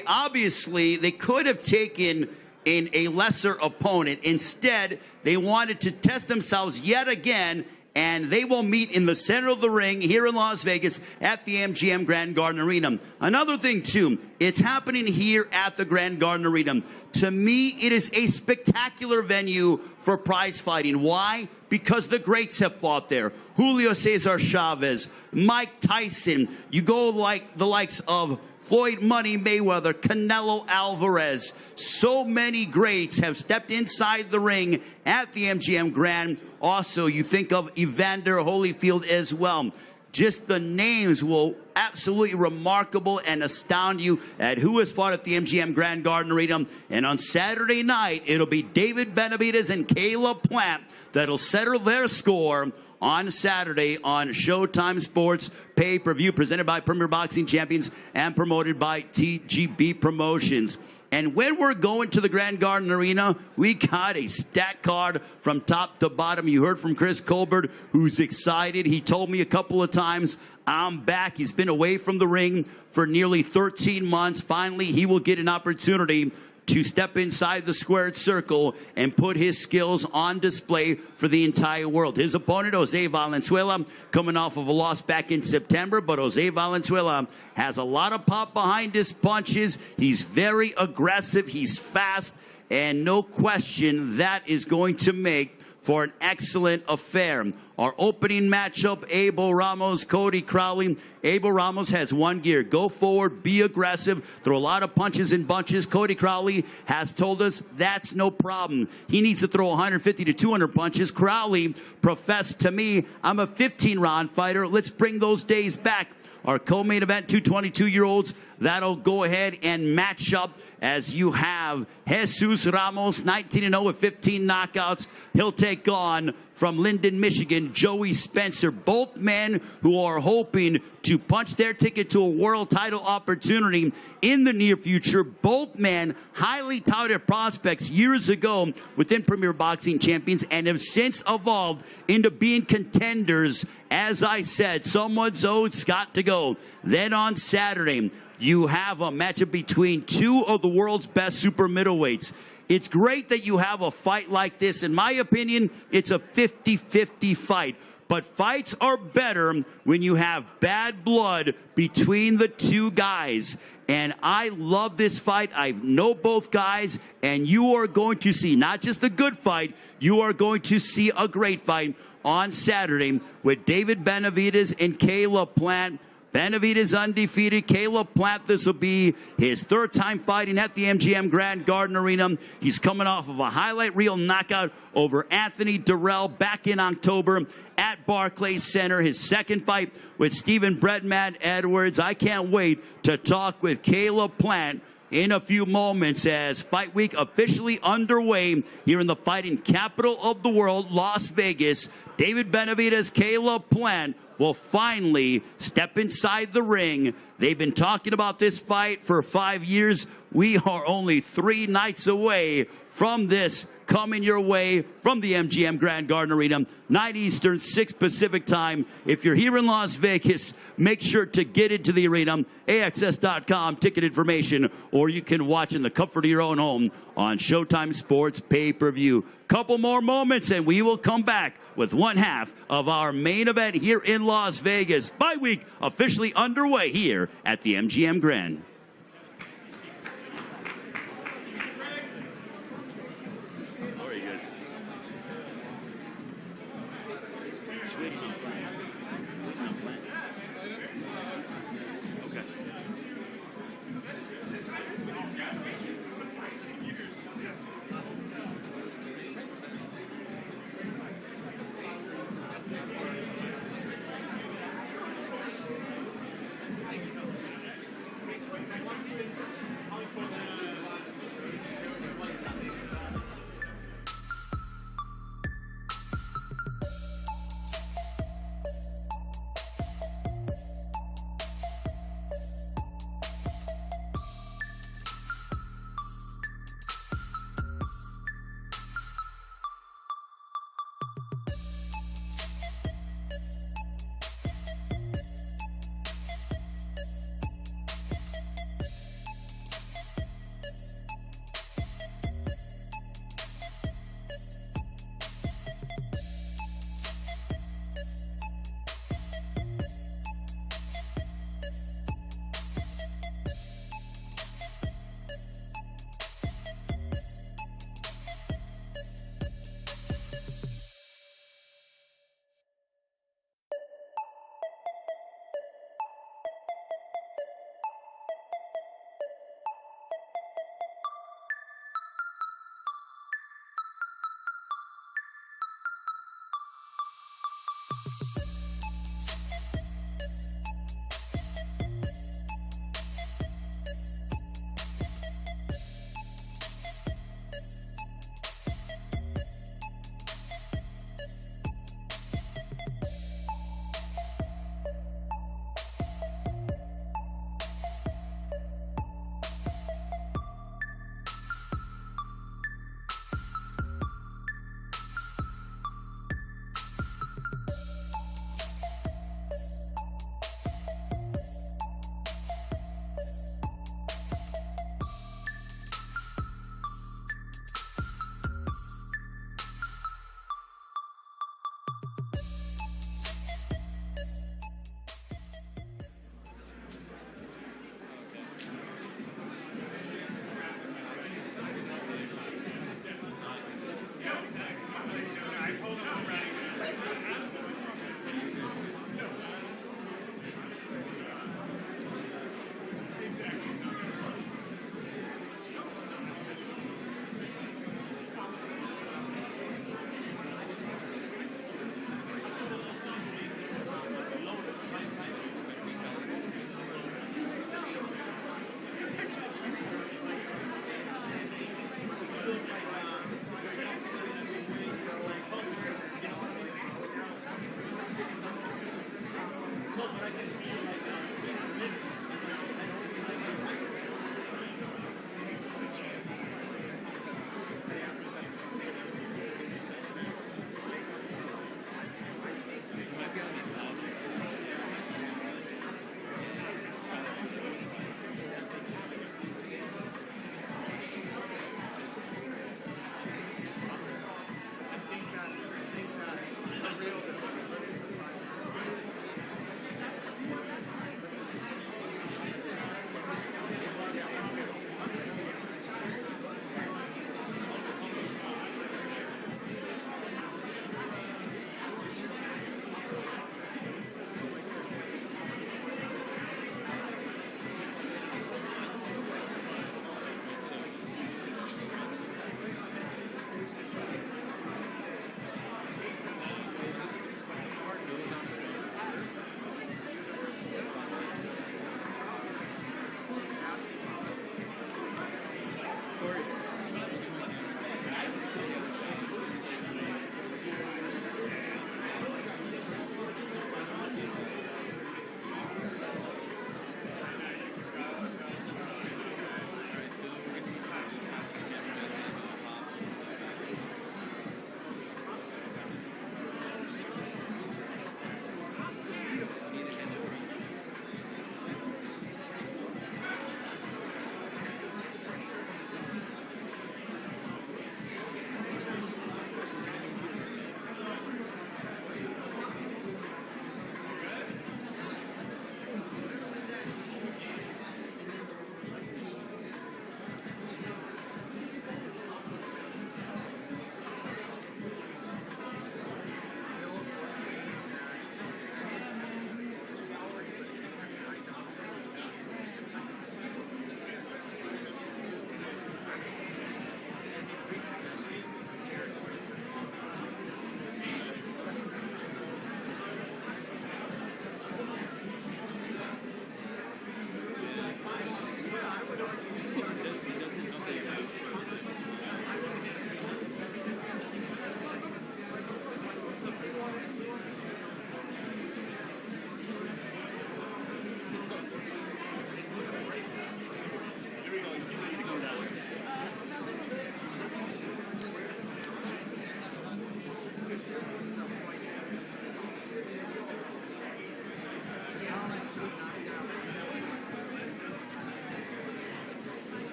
could have taken in a lesser opponent. Instead, they wanted to test themselves yet again and they will meet in the center of the ring here in Las Vegas at the MGM Grand Garden Arena. Another thing, too, it's happening here at the Grand Garden Arena. To me, it is a spectacular venue for prize fighting. Why? Because the greats have fought there. Julio Cesar Chavez, Mike Tyson. You go like the likes of Floyd Money Mayweather, Canelo Alvarez. So many greats have stepped inside the ring at the MGM Grand. Also, you think of Evander Holyfield as well. Just the names will absolutely remarkable and astound you at who has fought at the MGM Grand Garden Arena. And on Saturday night, it'll be David Benavidez and Caleb Plant that'll settle their score on Saturday on Showtime Sports pay-per-view, presented by Premier Boxing Champions and promoted by TGB Promotions. And when we're going to the Grand Garden Arena, we got a stacked card from top to bottom. You heard from Chris Colbert, who's excited. He told me a couple of times, I'm back. He's been away from the ring for nearly 13 months. Finally, he will get an opportunity to step inside the squared circle and put his skills on display for the entire world. His opponent, Jose Valenzuela, coming off of a loss back in September, but Jose Valenzuela has a lot of pop behind his punches. He's very aggressive, he's fast, and no question that is going to make for an excellent affair. Our opening matchup, Abel Ramos, Cody Crowley. Abel Ramos has one gear. Go forward, be aggressive, throw a lot of punches and bunches. Cody Crowley has told us that's no problem. He needs to throw 150 to 200 punches. Crowley professed to me, I'm a 15-round fighter. Let's bring those days back. Our co-main event, 222-year-olds, that'll go ahead and match up as you have Jesus Ramos, 19-0 with 15 knockouts. He'll take on, from Linden, Michigan, Joey Spencer. Both men who are hoping to punch their ticket to a world title opportunity in the near future. Both men highly touted prospects years ago within Premier Boxing Champions and have since evolved into being contenders. As I said, someone's oats got to go. Then on Saturday, you have a matchup between two of the world's best super middleweights. It's great that you have a fight like this. In my opinion, it's a 50-50 fight. But fights are better when you have bad blood between the two guys. And I love this fight. I know both guys. And you are going to see not just a good fight, you are going to see a great fight on Saturday with David Benavidez and Caleb Plant. Benavidez undefeated. Caleb Plant, this will be his third time fighting at the MGM Grand Garden Arena. He's coming off of a highlight reel knockout over Anthony Durrell back in October at Barclays Center. His second fight with Stephen Breadman Edwards. I can't wait to talk with Caleb Plant in a few moments as Fight Week officially underway here in the fighting capital of the world, Las Vegas. David Benavidez, Caleb Plant will finally step inside the ring. They've been talking about this fight for 5 years. We are only 3 nights away from this coming your way from the MGM Grand Garden Arena, 9 Eastern, 6 Pacific time. If you're here in Las Vegas, make sure to get into the arena, AXS.com, ticket information, or you can watch in the comfort of your own home on Showtime Sports pay-per-view. Couple more moments and we will come back with one half of our main event here in Las Vegas. Bye week officially underway here at the MGM Grand.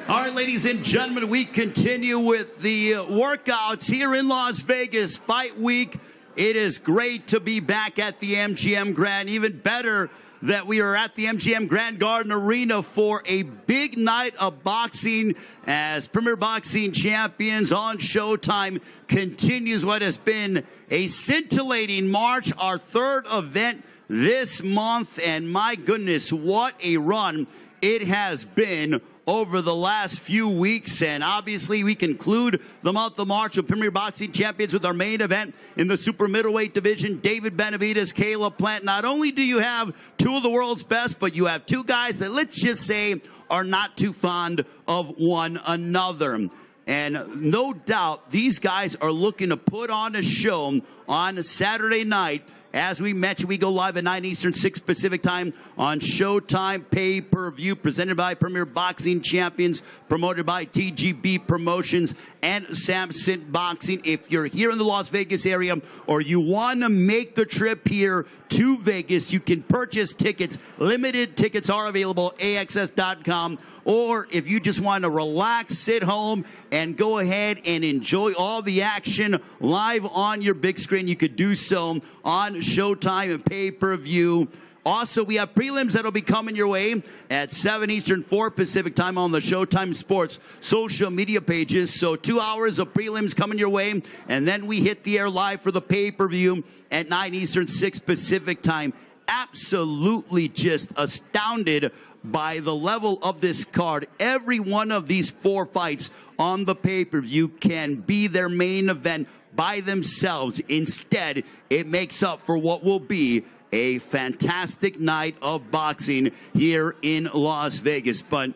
All right, ladies and gentlemen, we continue with the workouts here in Las Vegas, Fight Week. It is great to be back at the MGM Grand. Even better that we are at the MGM Grand Garden Arena for a big night of boxing as Premier Boxing Champions on Showtime continues what has been a scintillating March, our third event this month. And my goodness, what a run it has been over the last few weeks. And obviously we conclude the month of March of Premier Boxing Champions with our main event in the super middleweight division. David Benavidez, Caleb Plant. Not only do you have two of the world's best, but you have two guys that, let's just say, are not too fond of one another. And no doubt these guys are looking to put on a show on Saturday night. As we mentioned, we go live at 9 Eastern, 6 Pacific time on Showtime Pay-Per-View, presented by Premier Boxing Champions, promoted by TGB Promotions and Samson Boxing. If you're here in the Las Vegas area or you want to make the trip here to Vegas, you can purchase tickets. Limited tickets are available at AXS.com. Or if you just want to relax, sit home, and go ahead and enjoy all the action live on your big screen, you could do so on Showtime and pay-per-view. Also, we have prelims that will be coming your way at 7 Eastern, 4 Pacific time on the Showtime Sports social media pages. So 2 hours of prelims coming your way, and then we hit the air live for the pay-per-view at 9 Eastern, 6 Pacific time. Absolutely just astounded by the level of this card. Every one of these 4 fights on the pay-per-view can be their main event by themselves. Instead, it makes up for what will be a fantastic night of boxing here in Las Vegas. But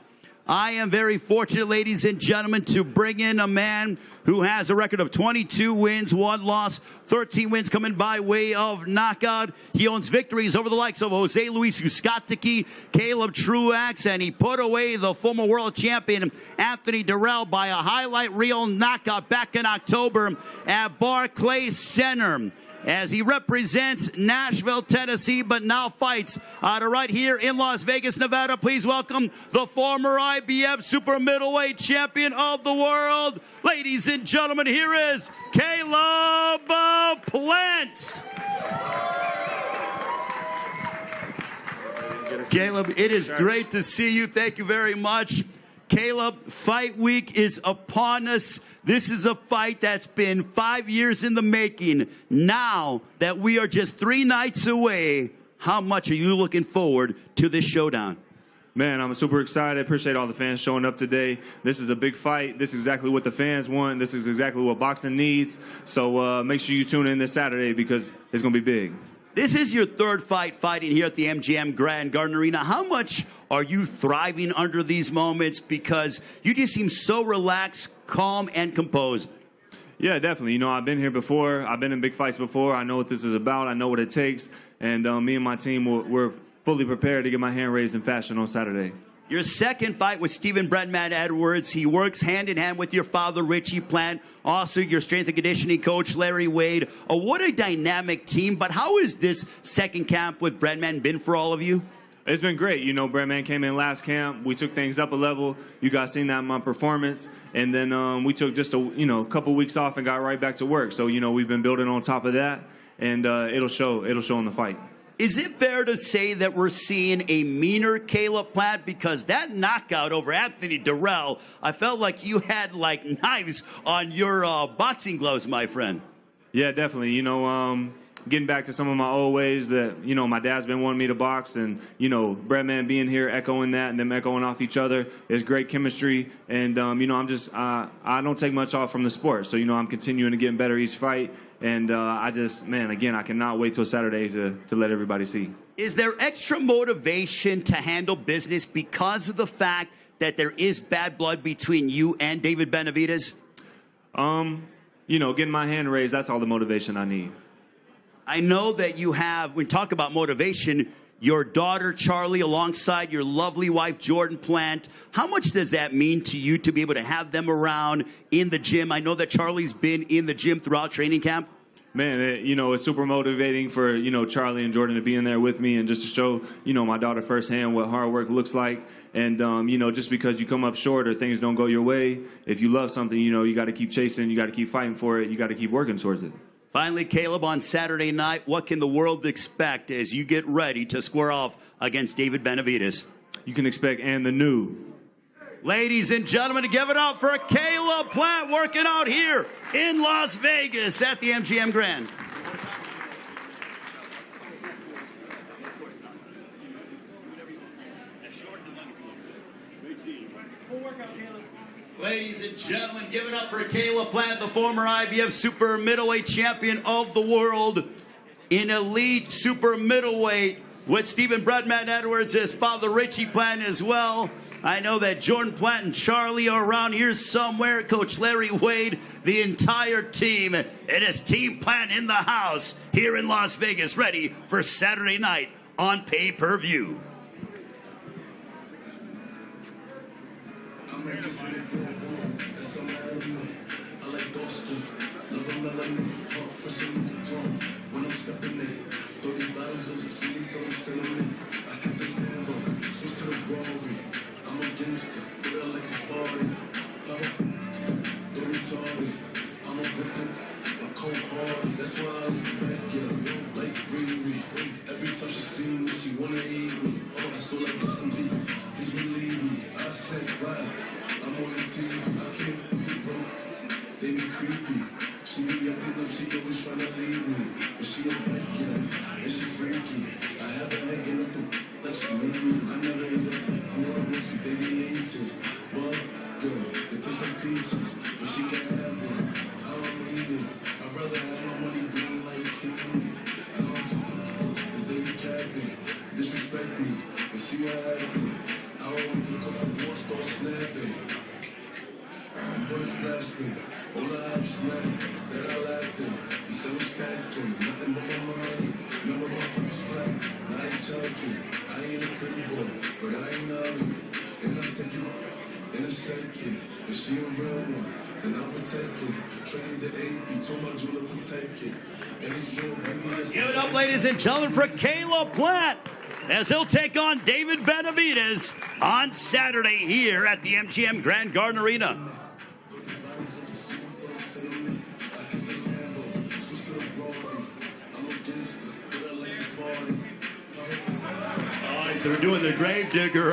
I am very fortunate, ladies and gentlemen, to bring in a man who has a record of 22 wins, 1 loss, 13 wins coming by way of knockout. He owns victories over the likes of Jose Luis Uzcategui, Caleb Truax, and he put away the former world champion Anthony Durrell by a highlight reel knockout back in October at Barclays Center, as he represents Nashville, Tennessee, but now fights out of right here in Las Vegas, Nevada. Please welcome the former IBF super middleweight champion of the world. Ladies and gentlemen, here is Caleb Plant. Caleb, it is great to see you. Thank you very much. Caleb, Fight Week is upon us. This is a fight that's been 5 years in the making. Now that we are just 3 nights away, how much are you looking forward to this showdown? Man, I'm super excited. Appreciate all the fans showing up today. This is a big fight. This is exactly what the fans want. This is exactly what boxing needs. So make sure you tune in this Saturday because it's going to be big. This is your 3rd fight fighting here at the MGM Grand Garden Arena. How much are you thriving under these moments? Because you just seem so relaxed, calm, and composed. Yeah, definitely. You know, I've been here before. I've been in big fights before. I know what this is about. I know what it takes. And me and my team, we're fully prepared to get my hand raised in fashion on Saturday. Your 2nd fight with Stephen Breadman Edwards. He works hand-in-hand with your father, Richie Plant. Also, your strength and conditioning coach, Larry Wade. What a dynamic team. But how has this 2nd camp with Breadman been for all of you? It's been great. You know, Breadman came in last camp. We took things up a level. You guys seen that in my performance. And then we took just a couple weeks off and got right back to work. So, you know, we've been building on top of that. And it'll show in the fight. Is it fair to say that we're seeing a meaner Caleb Plant? Because that knockout over Anthony Durrell, I felt like you had like knives on your boxing gloves, my friend. Yeah, definitely. You know, getting back to some of my old ways that, you know, my dad's been wanting me to box, and, you know, Breadman being here, echoing that, and them echoing off each other is great chemistry. And, you know, I don't take much off from the sport. So, you know, I'm continuing to get better each fight. And I cannot wait till Saturday to let everybody see. Is there extra motivation to handle business because of the fact that there is bad blood between you and David Benavidez? You know, getting my hand raised, that's all the motivation I need. I know that you have, when we talk about motivation, your daughter, Charlie, alongside your lovely wife, Jordan Plant. How much does that mean to you to be able to have them around in the gym? I know that Charlie's been in the gym throughout training camp. Man, it's super motivating for, Charlie and Jordan to be in there with me and just to show, my daughter firsthand what hard work looks like. And, just because you come up short or things don't go your way, if you love something, you got to keep chasing, you got to keep fighting for it, you got to keep working towards it. Finally, Caleb, on Saturday night, what can the world expect as you get ready to square off against David Benavidez? You can expect and the new. Ladies and gentlemen, give it up for Caleb Plant working out here in Las Vegas at the MGM Grand. Ladies and gentlemen, give it up for Caleb Plant, the former IBF super middleweight champion of the world in elite super middleweight with Stephen Breadman Edwards, his father Richie Plant as well. I know that Jordan Plant and Charlie are around here somewhere. Coach Larry Wade, the entire team. It is Team Plant in the house here in Las Vegas, ready for Saturday night on pay-per-view. I'm a gangster, but I like to party. Don't retarded. I'm a victim, I'm cold hearted. That's why I look back, yeah, like Riri. Every time she see me, she wanna eat me. Oh, I so like this and deep. Please believe me. I said, wow, I'm on the TV. I can't be broke. They be creepy. She be acting up, she always tryna leave me. But she a bad girl, and she freaky. I have her hanging up the like she need me. I never hit her. They be leeches, but girl, it tastes like peaches, but she can have it. I don't need it. I'd rather have my money green like kiwi. I don't talk to them, cause they be capping, disrespect me, and see what happened. I don't pick up the war, start snapping. But it's blasting. All I have is mad that I lacked it. He said it's factory, nothing but my money. Remember my pockets flat, now they choking. I ain't a pretty boy, but I ain't ugly. And I'll take you in a second. If she a real one, then I'll protect it. Traded the AP, told my jeweler protect it. And it's real, baby. Give it up, ladies and gentlemen, for Caleb Plant as he'll take on David Benavidez on Saturday here at the MGM Grand Garden Arena. They're doing the gravedigger.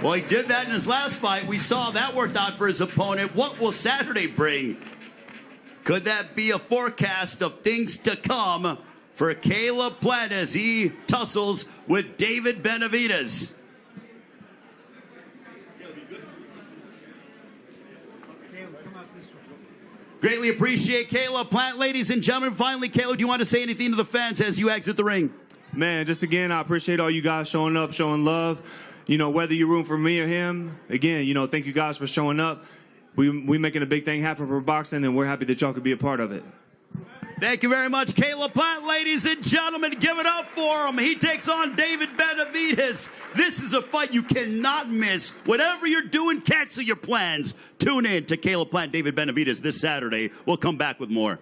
Well, he did that in his last fight. We saw that worked out for his opponent. What will Saturday bring? Could that be a forecast of things to come for Caleb Plant as he tussles with David Benavidez? Greatly appreciate Caleb Plant. Ladies and gentlemen, finally, Caleb, do you want to say anything to the fans as you exit the ring? Man, just again, I appreciate all you guys showing up, showing love. Whether you're rooting for me or him, again, thank you guys for showing up. We making a big thing happen for boxing, and we're happy that y'all could be a part of it. Thank you very much, Caleb Plant. Ladies and gentlemen, give it up for him. He takes on David Benavidez. This is a fight you cannot miss. Whatever you're doing, cancel your plans. Tune in to Caleb Plant, David Benavidez this Saturday. We'll come back with more.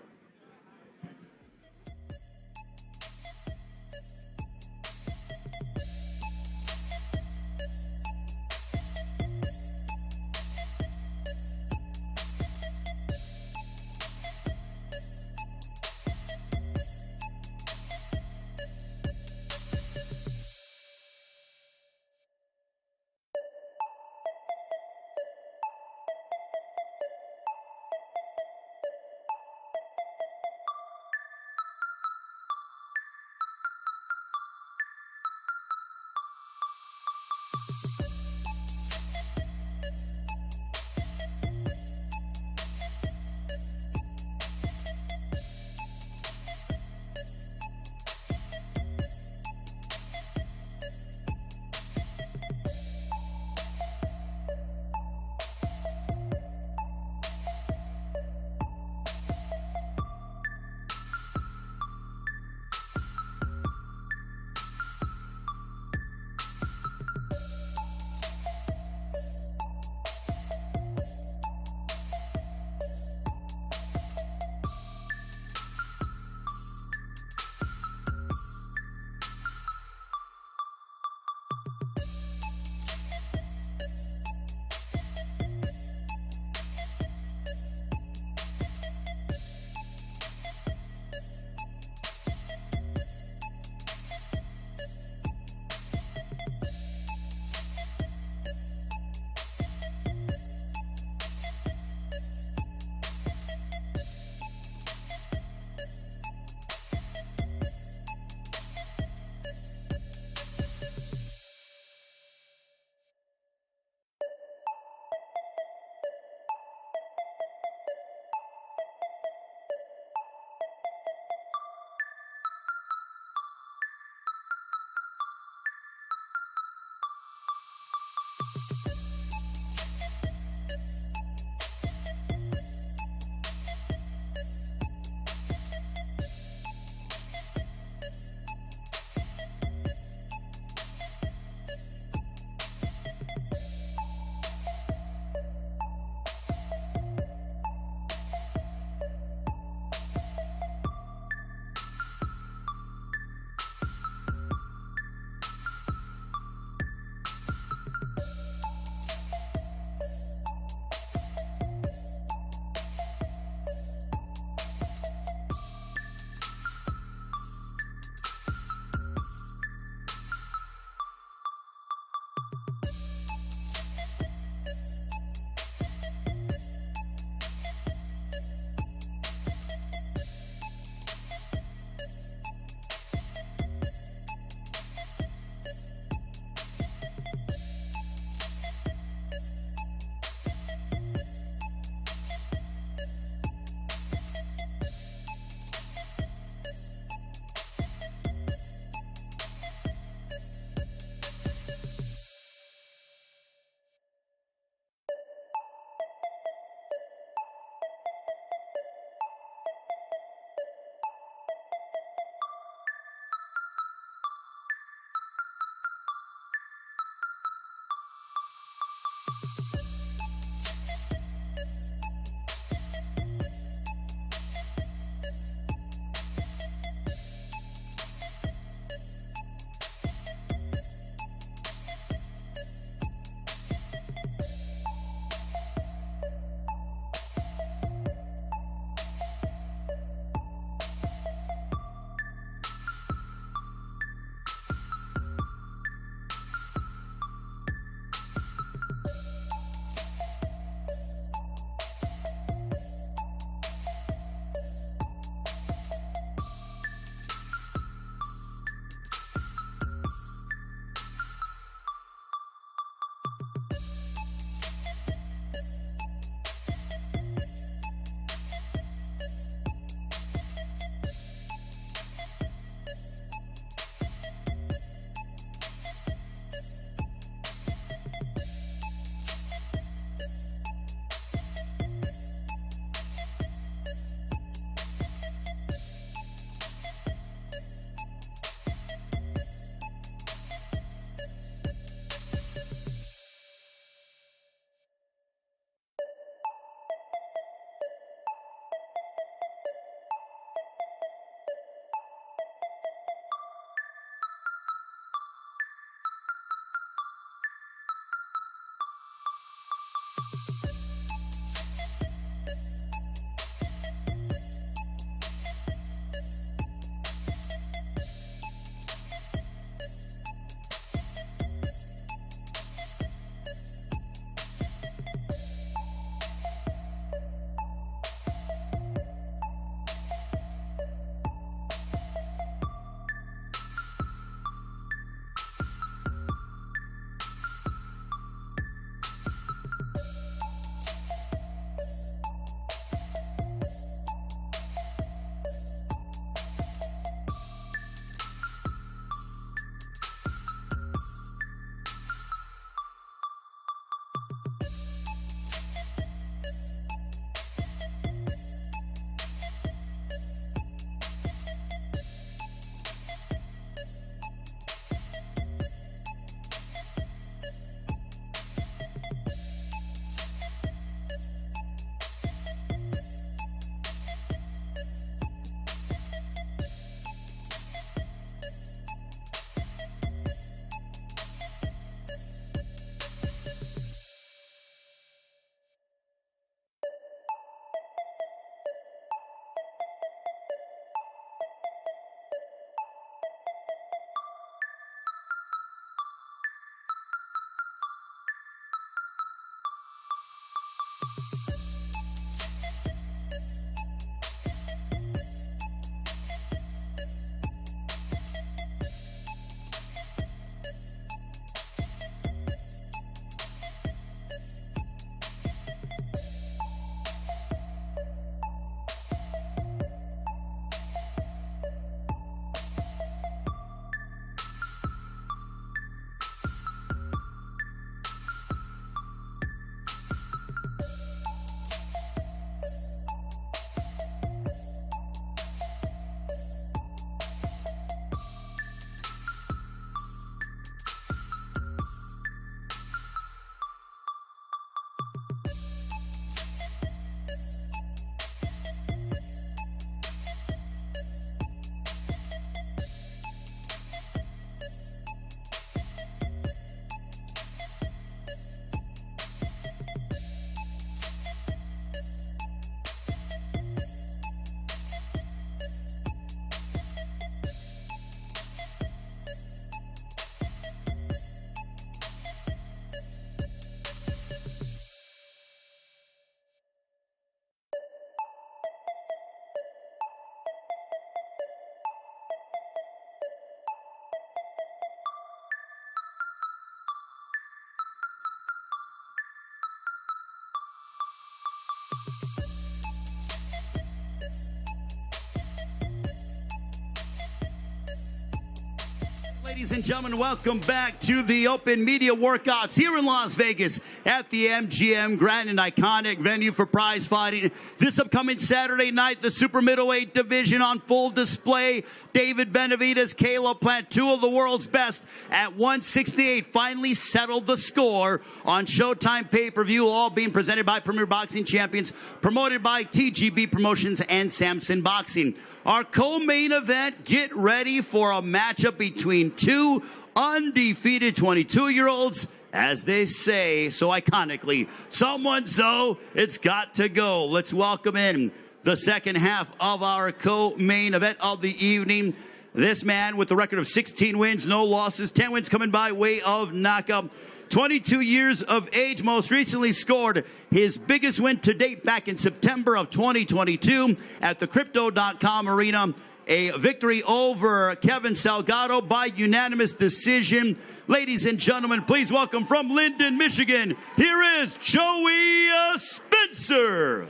Ladies and gentlemen, welcome back to the Open Media Workouts here in Las Vegas at the MGM Grand, an iconic venue for prize fighting. This upcoming Saturday night, the super middleweight division on full display. David Benavidez, Caleb Plant, two of the world's best at 168, finally settled the score on Showtime pay-per-view, all being presented by Premier Boxing Champions, promoted by TGB Promotions and Samson Boxing. Our co-main event, get ready for a matchup between two undefeated 22-year-olds. As they say so iconically, someone so it's got to go. Let's welcome in the second half of our co-main event of the evening. This man with the record of 16 wins, no losses, 10 wins coming by way of knockout. 22 years of age, most recently scored his biggest win to date back in September of 2022 at the Crypto.com Arena. A victory over Kevin Salgado by unanimous decision. Ladies and gentlemen, please welcome from Linden, Michigan, here is Joey Spencer.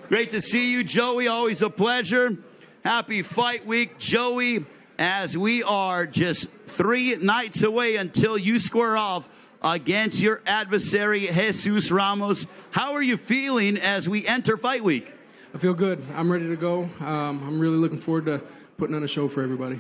Great to see you, Joey. Always a pleasure. Happy Fight Week, Joey, as we are just 3 nights away until you square off against your adversary, Jesus Ramos. How are you feeling as we enter Fight Week? I feel good. I'm ready to go. I'm really looking forward to putting on a show for everybody.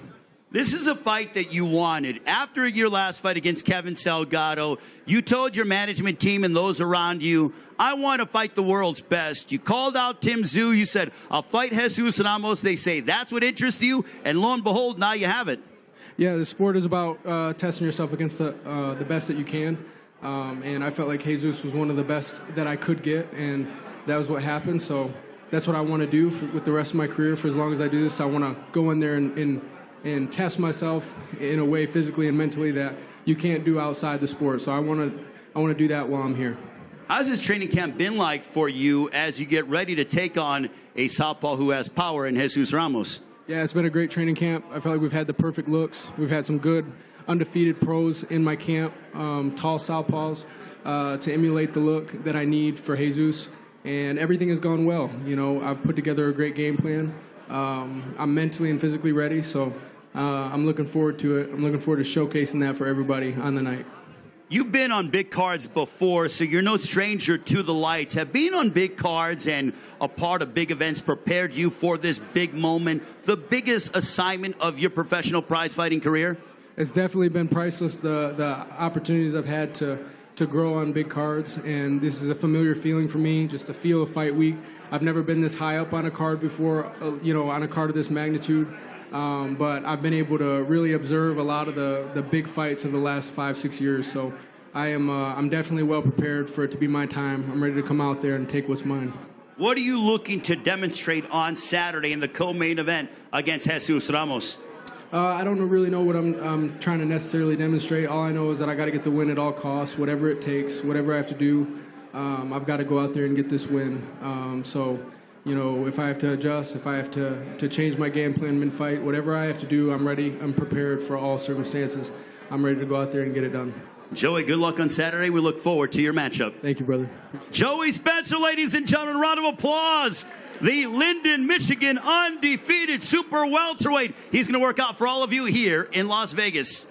This is a fight that you wanted. After your last fight against Kevin Salgado, you told your management team and those around you, I want to fight the world's best. You called out Tim Tszyu. You said, I'll fight Jesus Ramos. They say that's what interests you. And lo and behold, now you have it. Yeah, the sport is about testing yourself against the best that you can. And I felt like Jesus was one of the best that I could get. And that was what happened. So that's what I want to do with the rest of my career. For as long as I do this, I want to go in there and test myself in a way physically and mentally that you can't do outside the sport. So I want to do that while I'm here. How's this training camp been like for you as you get ready to take on a southpaw who has power in Jesus Ramos? Yeah, it's been a great training camp. I feel like we've had the perfect looks. We've had some good undefeated pros in my camp, tall southpaws, to emulate the look that I need for Jesus. And everything has gone well. You know, I've put together a great game plan. I'm mentally and physically ready, so I'm looking forward to it. I'm looking forward to showcasing that for everybody on the night. You've been on big cards before, so you're no stranger to the lights. Have being on big cards and a part of big events prepared you for this big moment, the biggest assignment of your professional prize fighting career? It's definitely been priceless, the opportunities I've had to grow on big cards, and this is a familiar feeling for me, just to feel a fight week. I've never been this high up on a card before, on a card of this magnitude, but I've been able to really observe a lot of the big fights of the last 5-6 years, so I'm definitely well prepared for it to be my time. I'm ready to come out there and take what's mine. What are you looking to demonstrate on Saturday in the co-main event against Jesus Ramos? I don't really know what I'm trying to necessarily demonstrate. All I know is that I got to get the win at all costs, whatever it takes, whatever I have to do. I've got to go out there and get this win. So, if I have to adjust, if I have to change my game plan mid-fight, whatever I have to do, I'm ready. I'm prepared for all circumstances. I'm ready to go out there and get it done. Joey, good luck on Saturday. We look forward to your matchup. Thank you, brother. Joey Spencer, ladies and gentlemen, round of applause. The Linden, Michigan undefeated super welterweight. He's going to work out for all of you here in Las Vegas.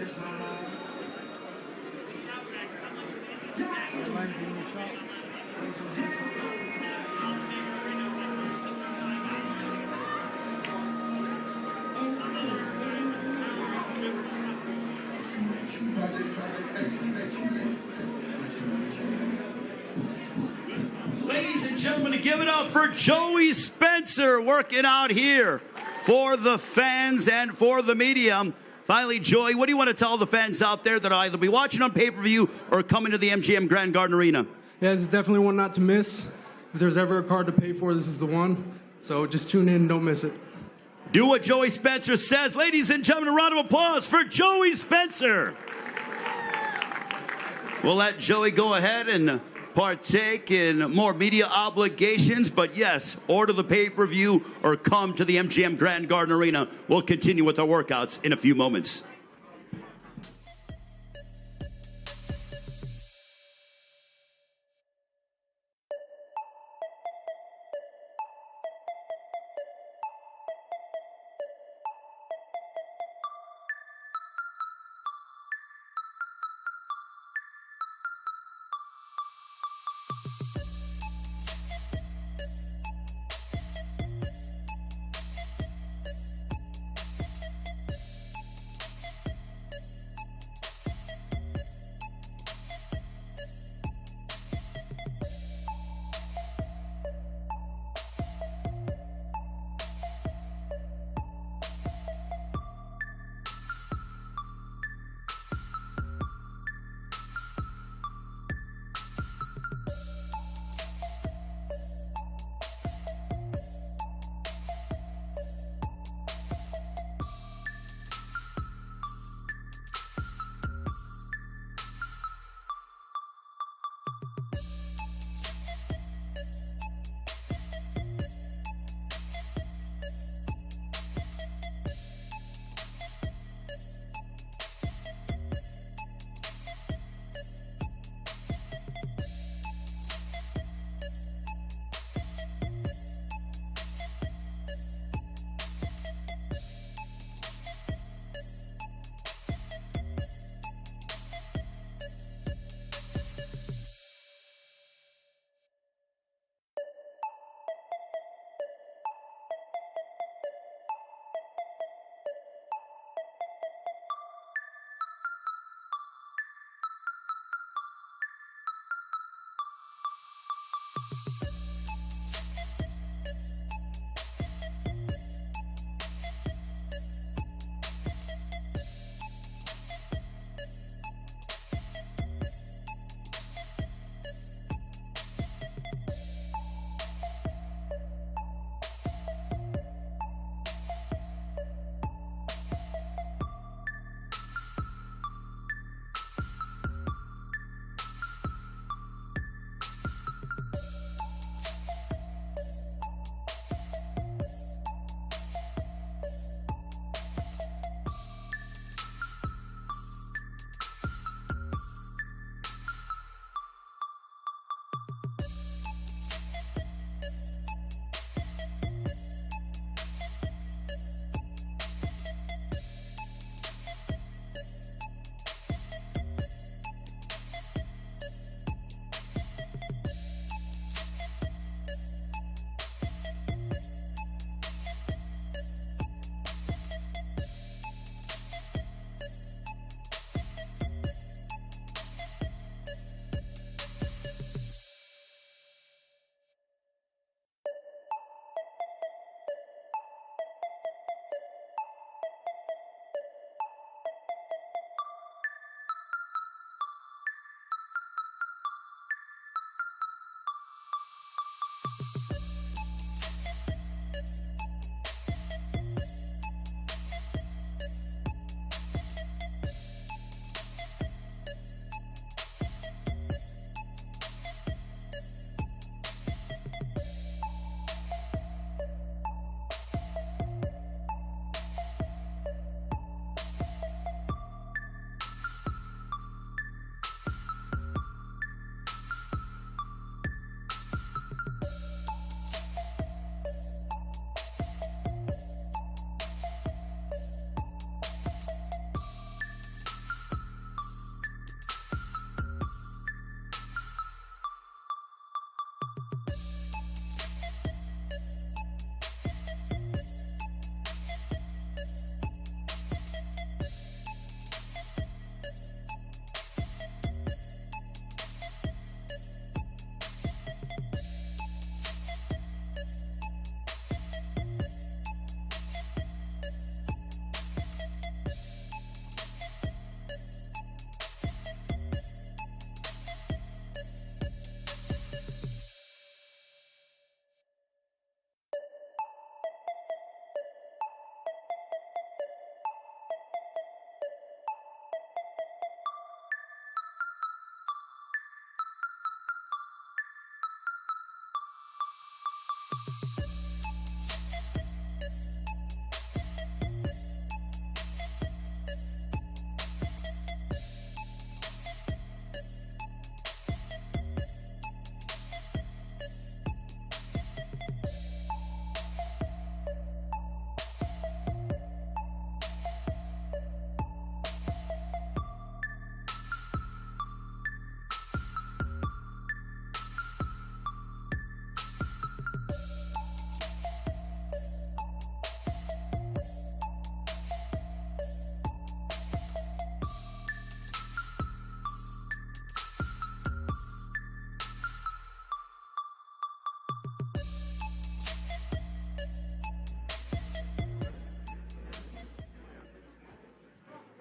Ladies and gentlemen, give it up for Joey Spencer working out here for the fans and for the media. Finally, Joey, what do you want to tell the fans out there that will either be watching on pay-per-view or coming to the MGM Grand Garden Arena? Yeah, this is definitely one not to miss. If there's ever a card to pay for, this is the one. So just tune in and don't miss it. Do what Joey Spencer says. Ladies and gentlemen, a round of applause for Joey Spencer. We'll let Joey go ahead and partake in more media obligations, but yes, order the pay-per-view or come to the MGM Grand Garden Arena. We'll continue with our workouts in a few moments.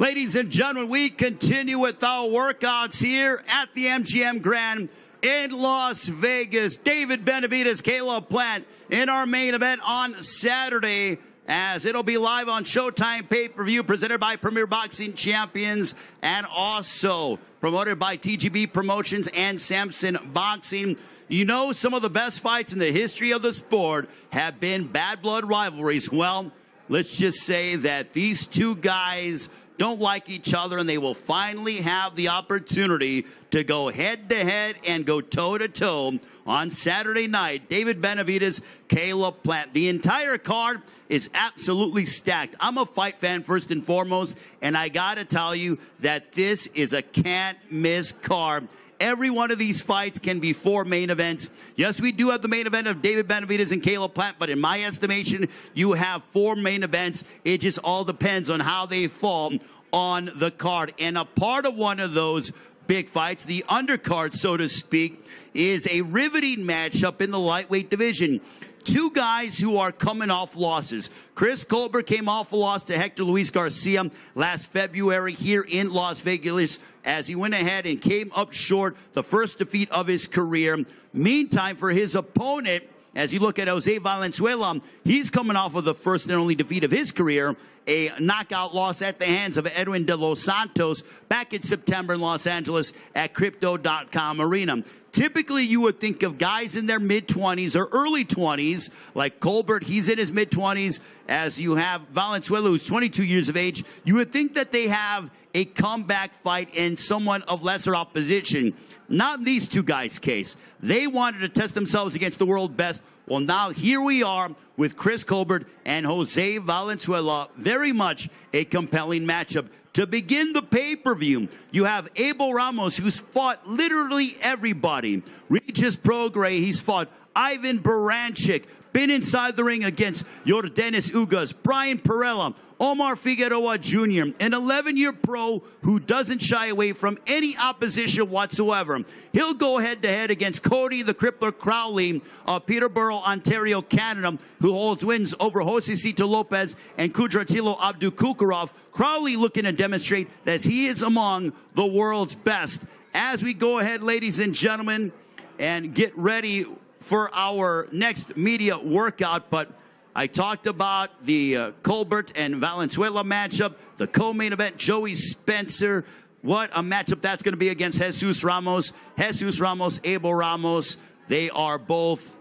Ladies and gentlemen, we continue with our workouts here at the MGM Grand in Las Vegas. David Benavidez, Caleb Plant in our main event on Saturday, as it'll be live on Showtime pay-per-view, presented by Premier Boxing Champions and also promoted by TGB Promotions and Samson Boxing. You know, some of the best fights in the history of the sport have been bad blood rivalries. Well, let's just say that these two guys don't like each other, and they will finally have the opportunity to go head-to-head and go toe-to-toe on Saturday night. David Benavidez, Caleb Plant. The entire card is absolutely stacked. I'm a fight fan first and foremost, and I got to tell you that this is a can't-miss card. Every one of these fights can be 4 main events. Yes, we do have the main event of David Benavidez and Caleb Plant, but in my estimation, you have 4 main events. It just all depends on how they fall on the card. And a part of one of those big fights, the undercard, so to speak, is a riveting matchup in the lightweight division. 2 guys who are coming off losses. Chris Colbert came off a loss to Hector Luis Garcia last February here in Las Vegas, as he went ahead and came up short, the first defeat of his career. Meantime, for his opponent, as you look at Jose Valenzuela, he's coming off of the first and only defeat of his career, a knockout loss at the hands of Edwin de los Santos back in September in Los Angeles at Crypto.com Arena. Typically, you would think of guys in their mid-20s or early 20s, like Colbert, he's in his mid-20s, as you have Valenzuela, who's 22 years of age. You would think that they have a comeback fight and someone of lesser opposition. Not in these two guys' case. They wanted to test themselves against the world best. Well, now here we are with Chris Colbert and Jose Valenzuela. Very much a compelling matchup. To begin the pay-per-view, you have Abel Ramos, who's fought literally everybody. Regis Prograis, he's fought Ivan Baranchik, been inside the ring against Yordenis Ugas, Brian Perella, Omar Figueroa Jr., an 11-year pro who doesn't shy away from any opposition whatsoever. He'll go head-to-head against Cody the Crippler Crowley of Peterborough, Ontario, Canada, who holds wins over Jose Cito Lopez and Kudratilo Abdukukurov. Crowley looking to demonstrate that he is among the world's best. As we go ahead, ladies and gentlemen, and get ready for our next media workout, but I talked about the Colbert and Valenzuela matchup, the co-main event, Joey Spencer. What a matchup that's going to be against Jesus Ramos. Jesus Ramos, Abel Ramos. They are both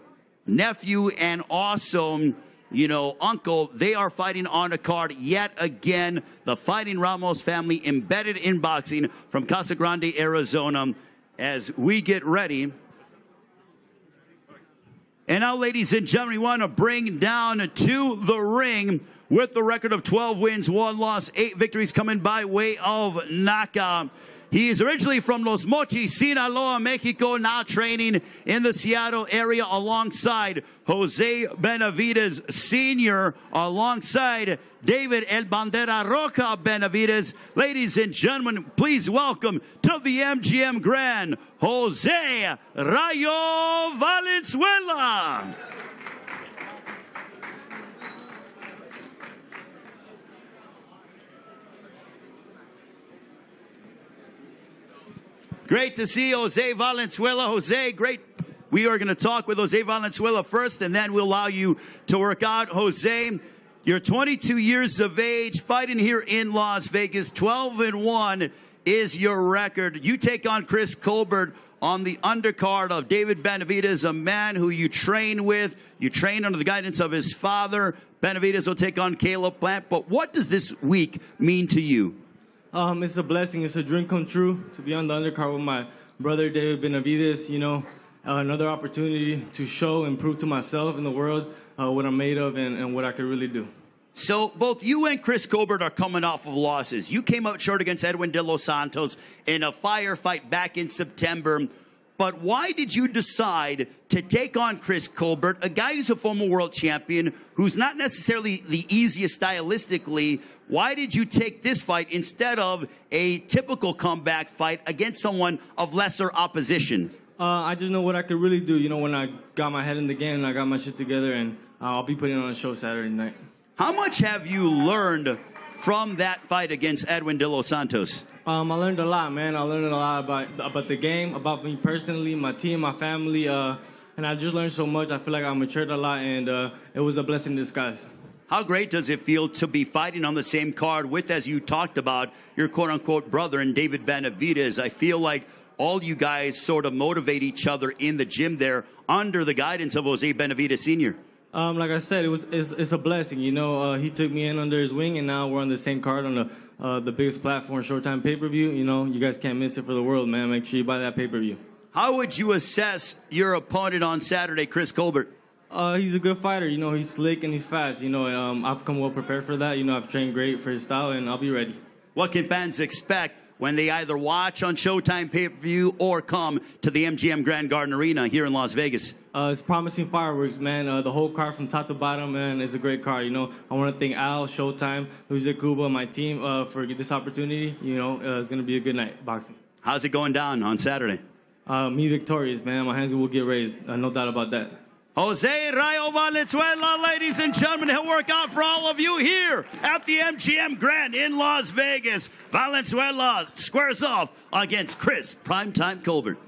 nephew and also, you know, uncle. They are fighting on a card yet again. The Fighting Ramos family embedded in boxing from Casa Grande, Arizona, as we get ready. And now, ladies and gentlemen, we want to bring down to the ring with the record of 12 wins, 1 loss, 8 victories coming by way of knockout. He is originally from Los Mochis, Sinaloa, Mexico, now training in the Seattle area alongside Jose Benavidez Sr., alongside David El Bandera Roja Benavidez. Ladies and gentlemen, please welcome to the MGM Grand, Jose Rayo Valenzuela. Great to see Jose Valenzuela. Jose, great. We are going to talk with Jose Valenzuela first, and then we'll allow you to work out. Jose, you're 22 years of age, fighting here in Las Vegas, 12-1 is your record. You take on Chris Colbert on the undercard of David Benavidez, a man who you train with. You train under the guidance of his father. Benavidez will take on Caleb Plant. But what does this week mean to you? It's a blessing. It's a dream come true to be on the undercard with my brother, David Benavidez. You know, another opportunity to show and prove to myself and the world what I'm made of and what I can really do. So both you and Chris Colbert are coming off of losses. You came out short against Edwin De Los Santos in a firefight back in September. But why did you decide to take on Chris Colbert, a guy who's a former world champion, who's not necessarily the easiest stylistically? Why did you take this fight instead of a typical comeback fight against someone of lesser opposition? I just know what I could really do. You know, when I got my head in the game and I got my shit together, and I'll be putting on a show Saturday night. How much have you learned from that fight against Edwin De Los Santos? I learned a lot, man. I learned a lot about the game, about me personally, my team, my family, and I just learned so much. I feel like I matured a lot, and it was a blessing in disguise. How great does it feel to be fighting on the same card with, as you talked about, your quote-unquote brother and David Benavidez? I feel like all you guys sort of motivate each other in the gym there under the guidance of Jose Benavidez Sr. Like I said, it's a blessing. You know, he took me in under his wing, and now we're on the same card on the biggest platform, Showtime pay-per-view. You know, you guys can't miss it for the world, man. Make sure you buy that pay-per-view. How would you assess your opponent on Saturday, Chris Colbert? He's a good fighter. You know, he's slick and he's fast. You know, I've come well prepared for that. You know, I've trained great for his style, and I'll be ready. What can fans expect when they either watch on Showtime pay-per-view or come to the MGM Grand Garden Arena here in Las Vegas? It's promising fireworks, man. The whole card from top to bottom, man, is a great card. You know, I want to thank Al, Showtime, Luis de Cuba, my team for this opportunity. You know, it's going to be a good night boxing. How's it going down on Saturday? Me victorious, man. My hands will get raised. No doubt about that. Jose Rayo Valenzuela, ladies and gentlemen, he'll work out for all of you here at the MGM Grand in Las Vegas. Valenzuela squares off against Chris Primetime Colbert.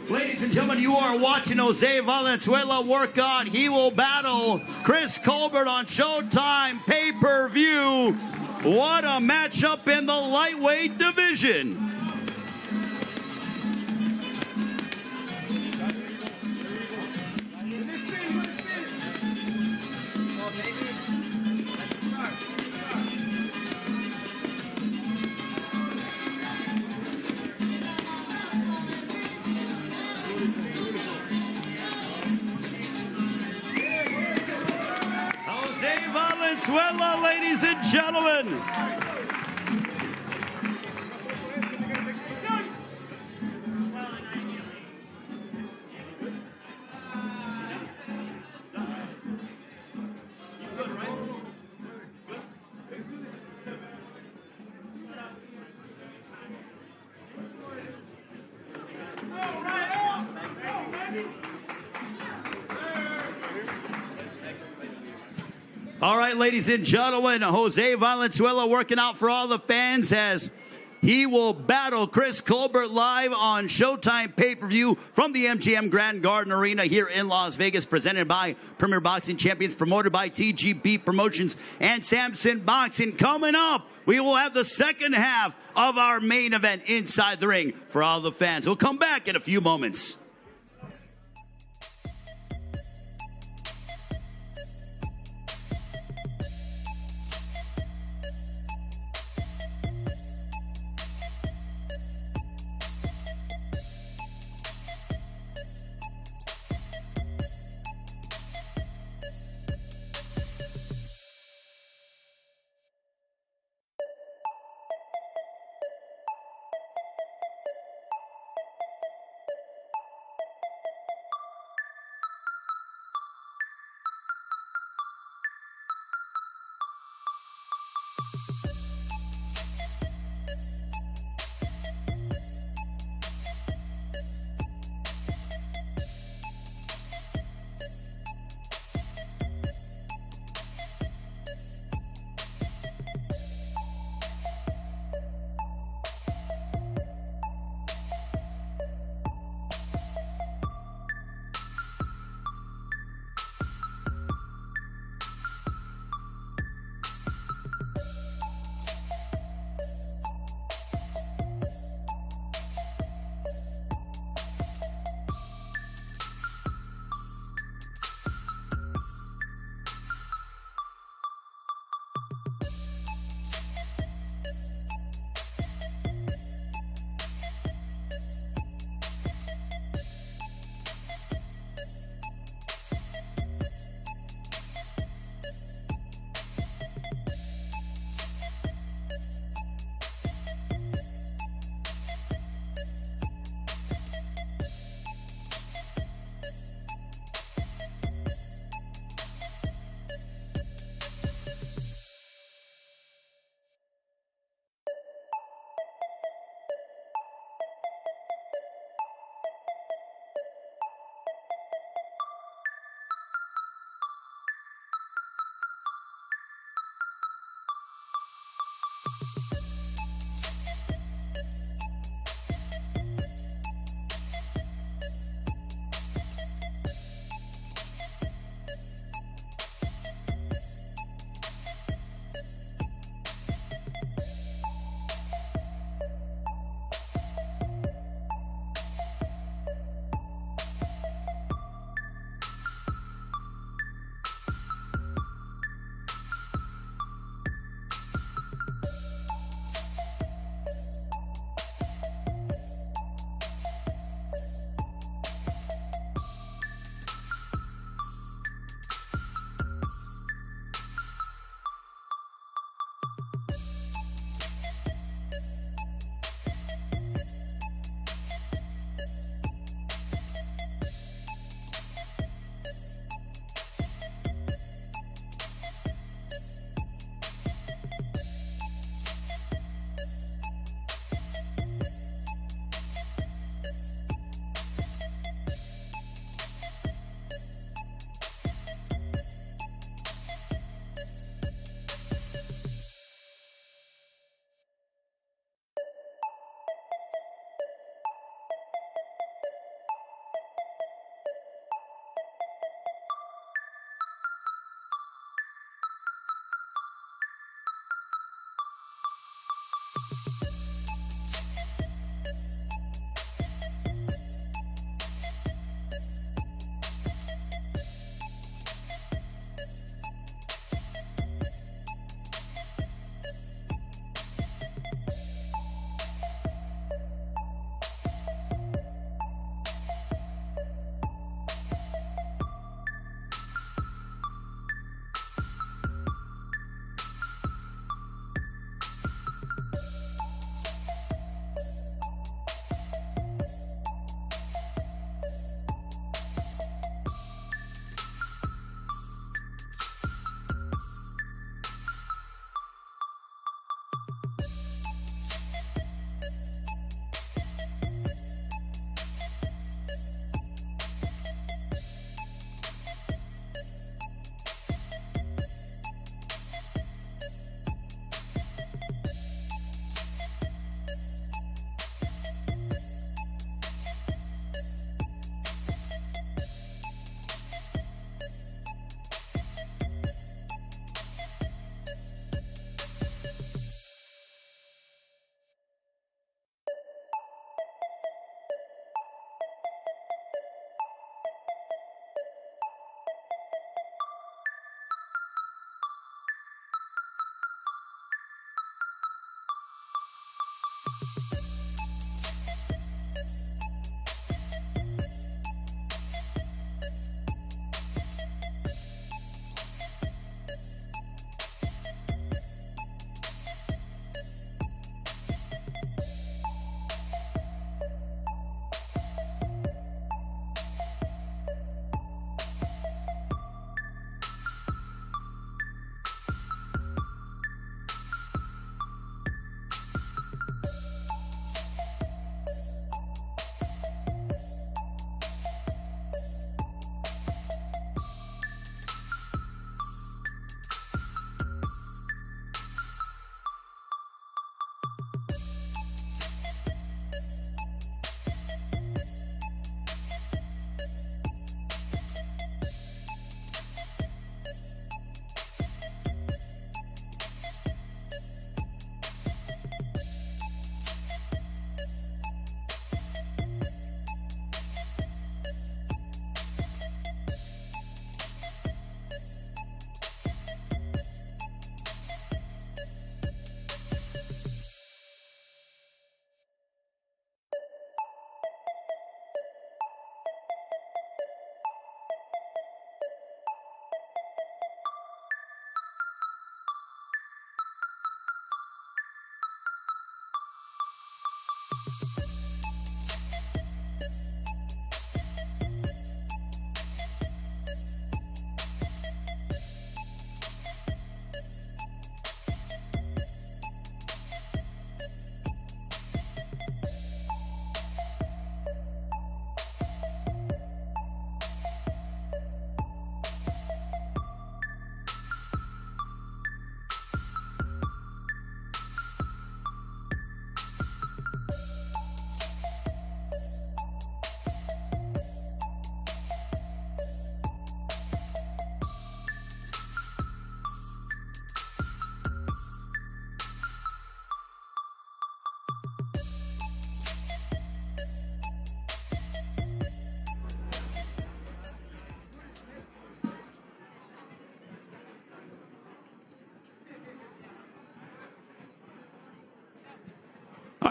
Ladies and gentlemen, you are watching Jose Valenzuela work on. He will battle Chris Colbert on Showtime pay-per-view. What a matchup in the lightweight division. Jose Valenzuela, ladies and gentlemen. All right, ladies and gentlemen, Jose Valenzuela working out for all the fans as he will battle Chris Colbert live on Showtime pay-per-view from the MGM Grand Garden Arena here in Las Vegas, presented by Premier Boxing Champions, promoted by TGB Promotions and Samson Boxing. Coming up, we will have the second half of our main event inside the ring for all the fans. We'll come back in a few moments.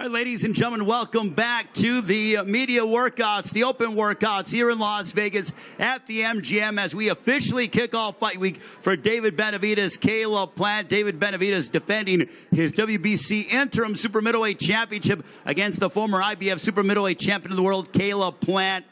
All right, ladies and gentlemen, welcome back to the media workouts, the open workouts here in Las Vegas at the MGM as we officially kick off fight week for David Benavidez, Caleb Plant. David Benavidez defending his WBC interim super middleweight championship against the former IBF super middleweight champion of the world, Caleb Plant.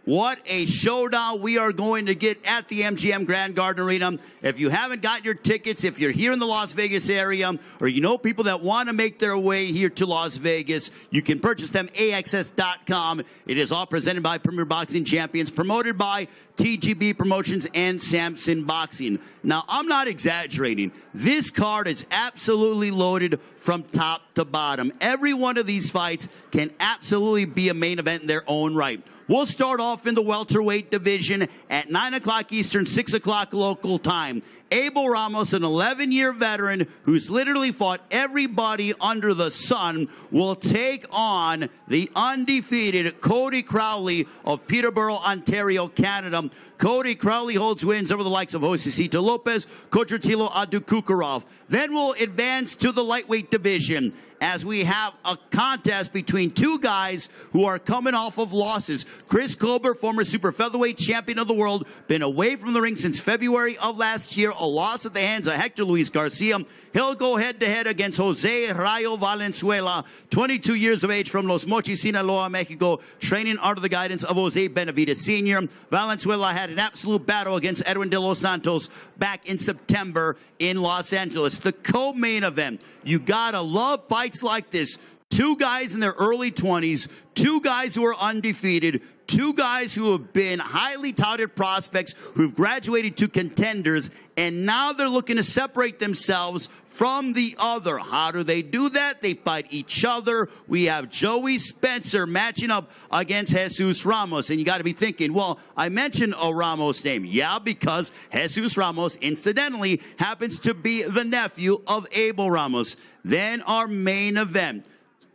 What a showdown we are going to get at the MGM Grand Garden Arena. If you haven't got your tickets, if you're here in the Las Vegas area, or you know people that want to make their way here to Las Vegas, you can purchase them AXS.com. It is all presented by Premier Boxing Champions, promoted by TGB Promotions and Samson Boxing. Now, I'm not exaggerating. This card is absolutely loaded from top to bottom. Every one of these fights can absolutely be a main event in their own right. We'll start off in the welterweight division at 9 o'clock Eastern, 6 o'clock local time. Abel Ramos, an 11-year veteran who's literally fought everybody under the sun, will take on the undefeated Cody Crowley of Peterborough, Ontario, Canada. Cody Crowley holds wins over the likes of Josecito Lopez, Kochertilo Adukukarov. Then we'll advance to the lightweight division as we have a contest between two guys who are coming off of losses. Chris Colbert, former super featherweight champion of the world, been away from the ring since February of last year, a loss at the hands of Hector Luis Garcia. He'll go head-to-head against Jose Rayo Valenzuela, 22 years of age from Los Mochis, Sinaloa, Mexico, training under the guidance of Jose Benavidez Sr. Valenzuela had an absolute battle against Edwin de los Santos back in September in Los Angeles. The co-main event, you gotta love fights like this. Two guys in their early 20s, two guys who are undefeated, two guys who have been highly touted prospects who've graduated to contenders, and now they're looking to separate themselves from the other. How do they do that? They fight each other. We have Joey Spencer matching up against Jesus Ramos. And you got to be thinking, well, I mentioned a Ramos name. Yeah, because Jesus Ramos, incidentally, happens to be the nephew of Abel Ramos. Then our main event.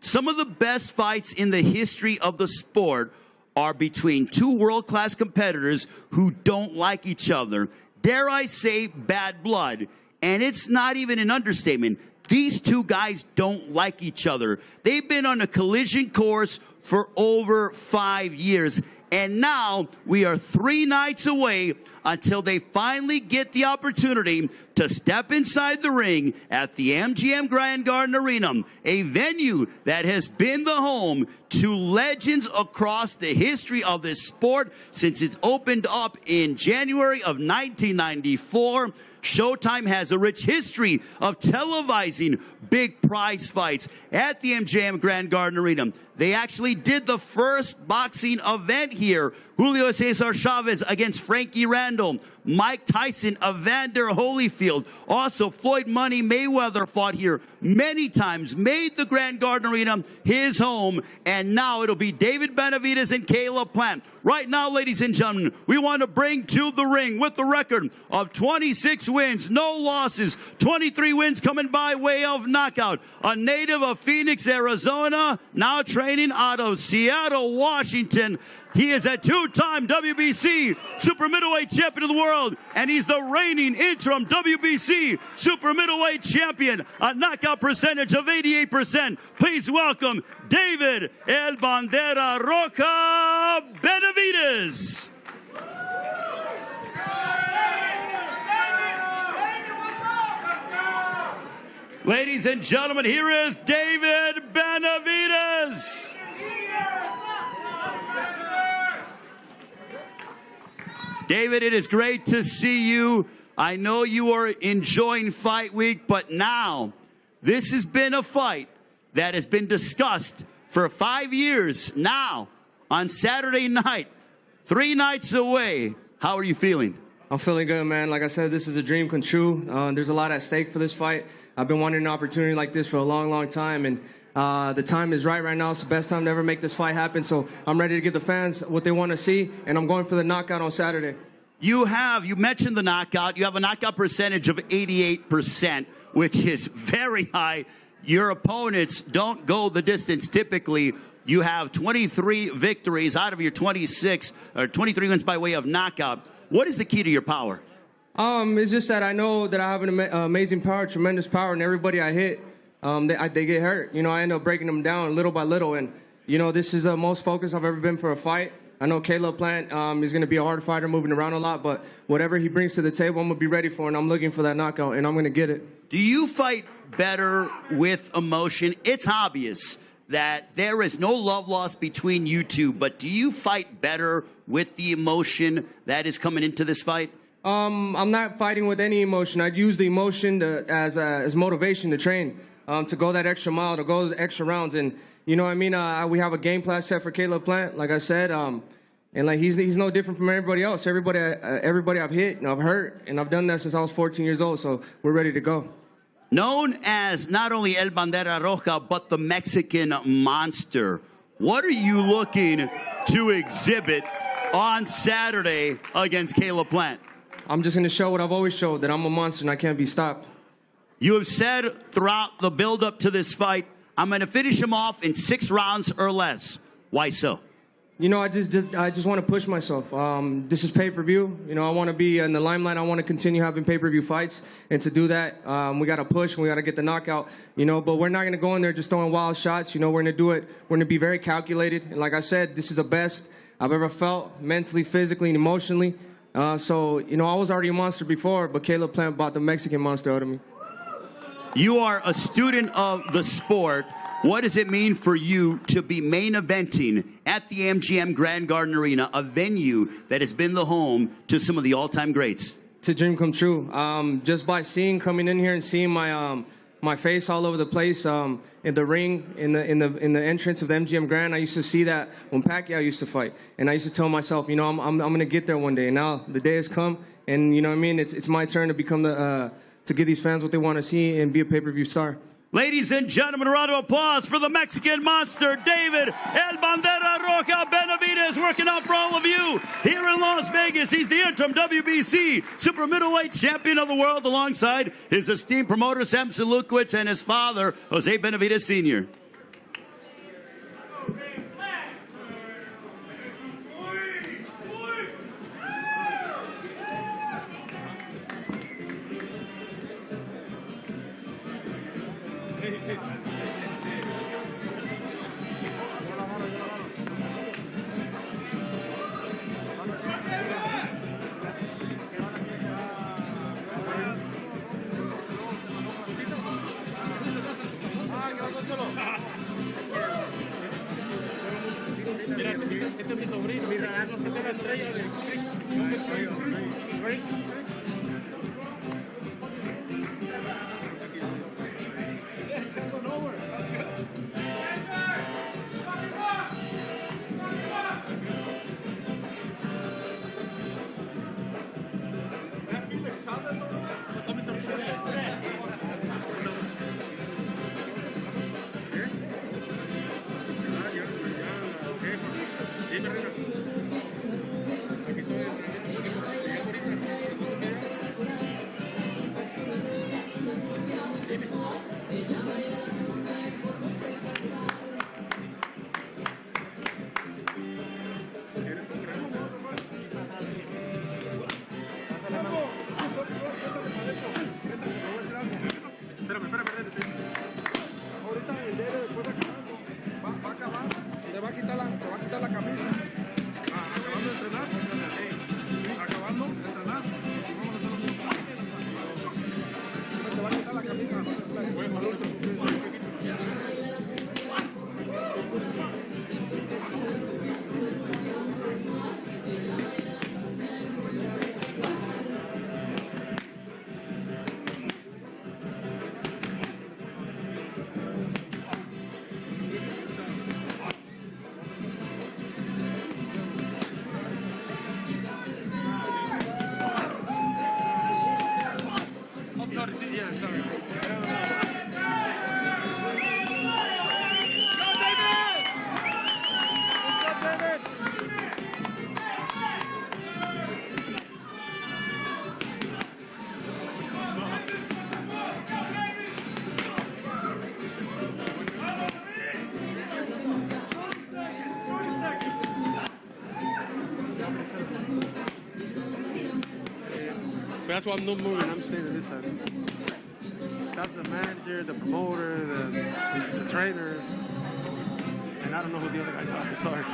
Some of the best fights in the history of the sport are between two world-class competitors who don't like each other. Dare I say bad blood? And it's not even an understatement. these two guys don't like each other. They've been on a collision course for over 5 years. And now we are 3 nights away until they finally get the opportunity to step inside the ring at the MGM Grand Garden Arena, a venue that has been the home to legends across the history of this sport since it opened up in January of 1994. Showtime has a rich history of televising big prize fights at the MGM Grand Garden Arena. They actually did the first boxing event here. Julio Cesar Chavez against Frankie Randall. Mike Tyson, Evander Holyfield. Also, Floyd Money Mayweather fought here many times, made the Grand Garden Arena his home, and now it'll be David Benavidez and Caleb Plant. Right now, ladies and gentlemen, we want to bring to the ring with the record of 26 wins, no losses, 23 wins coming by way of knockout. A native of Phoenix, Arizona, now training out of Seattle, Washington. He is a 2-time WBC super middleweight champion of the world, and he's the reigning interim WBC super middleweight champion, a knockout percentage of 88%. Please welcome David El Bandera Roja Benavidez. Ladies and gentlemen, here is David Benavidez. David, it is great to see you. I know you are enjoying Fight Week, but now this has been a fight that has been discussed for 5 years. Now, on Saturday night, 3 nights away, how are you feeling? I'm feeling good, man. Like I said, this is a dream come true. There's a lot at stake for this fight. I've been wanting an opportunity like this for a long, long time, and the time is right now. It's the best time to ever make this fight happen, so I'm ready to give the fans what they want to see, and I'm going for the knockout on Saturday. You mentioned the knockout. You have a knockout percentage of 88%, which is very high. Your opponents don't go the distance typically. You have 23 victories out of your 26, or 23 wins by way of knockout. What is the key to your power? It's just that I know that I have an amazing power, tremendous power, and everybody I hit, they get hurt. You know, I end up breaking them down little by little, and, you know, this is the most focused I've ever been for a fight. I know Caleb Plant is going to be a hard fighter, moving around a lot, but whatever he brings to the table, I'm going to be ready for, and I'm looking for that knockout, and I'm going to get it. Do you fight better with emotion? It's obvious that there is no love lost between you two, but do you fight better with the emotion that is coming into this fight? I'm not fighting with any emotion. I'd use the emotion as motivation to train, to go that extra mile, to go those extra rounds. And, you know what I mean? We have a game plan set for Caleb Plant, like I said. And, like, he's no different from everybody else. Everybody I've hit and I've hurt, and I've done that since I was 14 years old, so we're ready to go. Known as not only El Bandera Roja, but the Mexican Monster, what are you looking to exhibit on Saturday against Caleb Plant? I'm just going to show what I've always showed, that I'm a monster and I can't be stopped. You have said throughout the build-up to this fight, I'm going to finish him off in 6 rounds or less. Why so? You know, I just want to push myself. This is pay-per-view. You know, I want to be in the limelight. I want to continue having pay-per-view fights. And to do that, we got to push and we got to get the knockout. You know, but we're not going to go in there just throwing wild shots. You know, we're going to do it. We're going to be very calculated. And like I said, this is the best I've ever felt, mentally, physically, and emotionally. So, you know, I was already a monster before, but Caleb Plant bought the Mexican monster out of me. You are a student of the sport. What does it mean for you to be main eventing at the MGM Grand Garden Arena, a venue that has been the home to some of the all-time greats? It's a dream come true. Just by coming in here and seeing my face all over the place in the ring, in the entrance of the MGM Grand. I used to see that when Pacquiao used to fight, and I used to tell myself, you know, I'm going to get there one day. And now the day has come, and you know what I mean. It's my turn to become to give these fans what they want to see and be a pay-per-view star. Ladies and gentlemen, a round of applause for the Mexican Monster, David El Bandera Roja Benavidez, working out for all of you here in Las Vegas. He's the interim WBC super middleweight champion of the world, alongside his esteemed promoter, Samson Lukowitz, and his father, Jose Benavidez Sr. Mira, este es mi sobrino. Mira, no se la estrella de... That's why I'm not moving. I'm staying on this side. That's the manager, the promoter, the trainer, and I don't know who the other guys are. Sorry.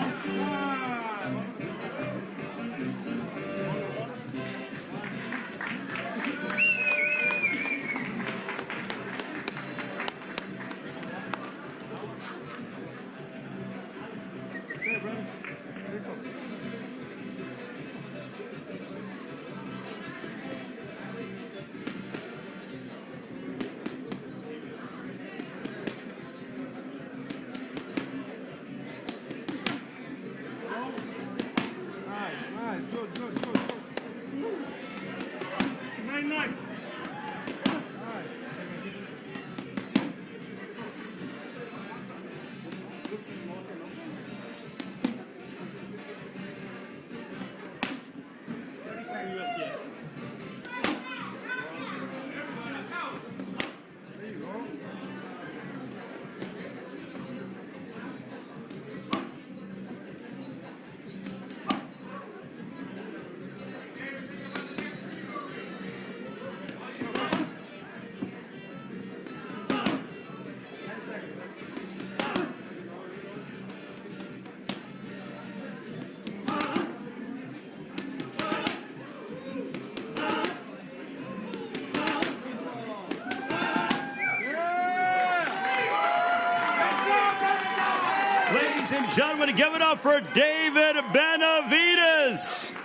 Ladies and gentlemen, give it up for David Benavidez.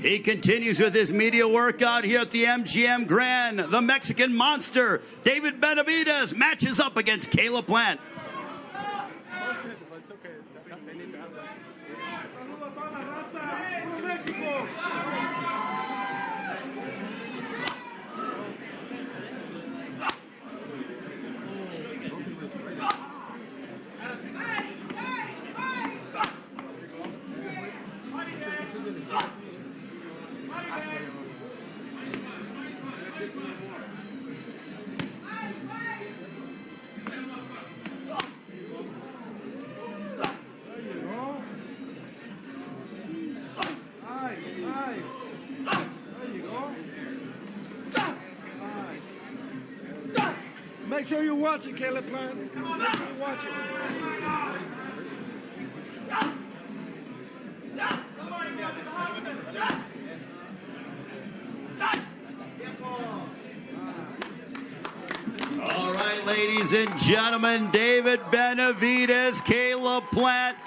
He continues with his media workout here at the MGM Grand. The Mexican monster, David Benavidez, matches up against Caleb Plant. Make sure you watch it, Caleb Plant. Make sure you watch it. All right, ladies and gentlemen, David Benavidez, Caleb Plant.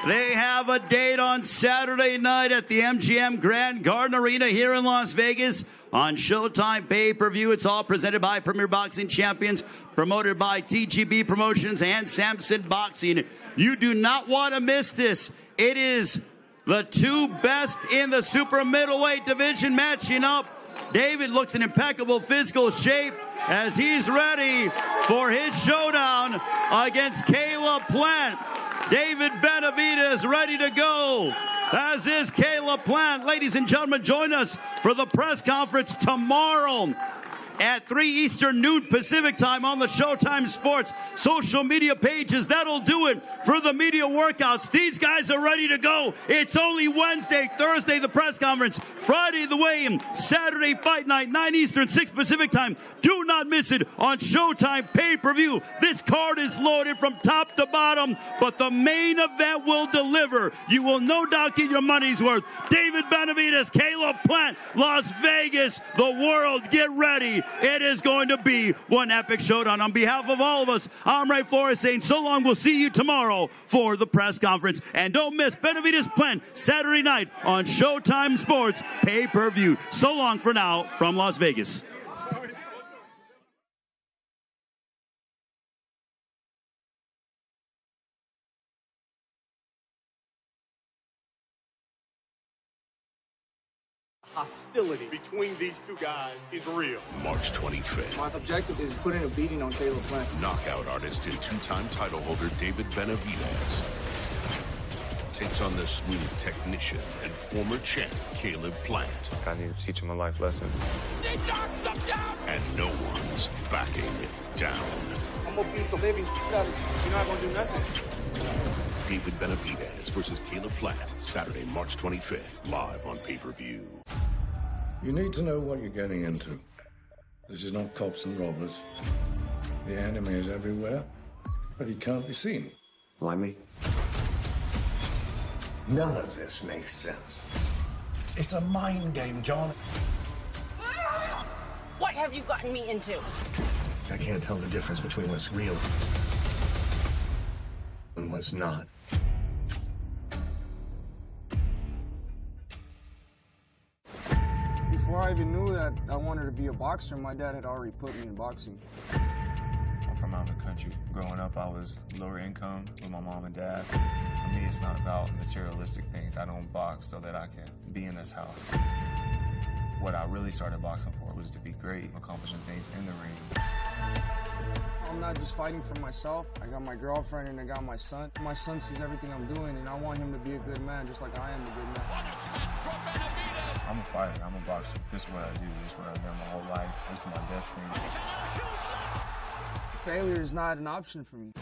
They have a date on Saturday night at the MGM Grand Garden Arena here in Las Vegas on Showtime pay-per-view. It's all presented by Premier Boxing Champions, promoted by TGB Promotions and Samson Boxing. You do not want to miss this. It is the two best in the super middleweight division matching up. David looks in impeccable physical shape as he's ready for his showdown against Caleb Plant. David Benavidez ready to go, as is Caleb Plant. Ladies and gentlemen, join us for the press conference tomorrow at 3 Eastern, noon Pacific time on the Showtime Sports social media pages. That'll do it for the media workouts. These guys are ready to go. It's only Wednesday, Thursday, the press conference, Friday, the weigh-in, Saturday, fight night, 9 Eastern, 6 Pacific time. Do not miss it on Showtime pay-per-view. This card is loaded from top to bottom, but the main event will deliver. You will no doubt get your money's worth. David Benavidez, Caleb Plant, Las Vegas, the world, get ready. It is going to be one epic showdown. On behalf of all of us, I'm Ray Flores saying so long. We'll see you tomorrow for the press conference. And don't miss Benavidez Plant Saturday night on Showtime Sports pay-per-view. So long for now from Las Vegas. Hostility between these two guys is real. March 25th. My objective is putting a beating on Caleb Plant. Knockout artist and two-time title holder David Benavidez takes on the smooth technician and former champ Caleb Plant. I need to teach him a life lesson. He knocks him down. And no one's backing down. I'm gonna beat the living shit out of you. You're not gonna do nothing. David Benavidez versus Caleb Plant, Saturday, March 25th, live on pay-per-view. You need to know what you're getting into. This is not cops and robbers. The enemy is everywhere, but he can't be seen. Like me? None of this makes sense. It's a mind game, John. What have you gotten me into? I can't tell the difference between what's real and what's not. Before I even knew that I wanted to be a boxer, my dad had already put me in boxing. I'm from out in the country. Growing up, I was lower income with my mom and dad. For me, it's not about materialistic things. I don't box so that I can be in this house. What I really started boxing for was to be great, accomplishing things in the ring. I'm not just fighting for myself. I got my girlfriend and I got my son. My son sees everything I'm doing, and I want him to be a good man, just like I am a good man. I'm a fighter. I'm a boxer. This is what I do. This is what I've done my whole life. This is my destiny. Failure is not an option for me.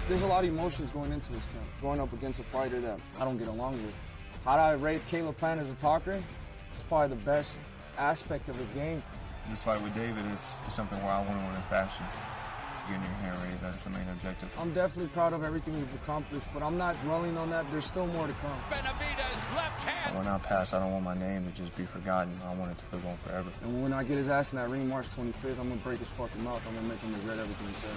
There's a lot of emotions going into this camp. Going up against a fighter that I don't get along with. How do I rate Caleb Plant as a talker? It's probably the best aspect of his game. This fight with David, it's something where I want to win in fashion. Getting your hair raised, that's the main objective. I'm definitely proud of everything we've accomplished, but I'm not dwelling on that. There's still more to come. Benavidez left hand. When I pass, I don't want my name to just be forgotten. I want it to live on forever. And when I get his ass in that ring March 25th, I'm going to break his fucking mouth. I'm going to make him regret everything he said.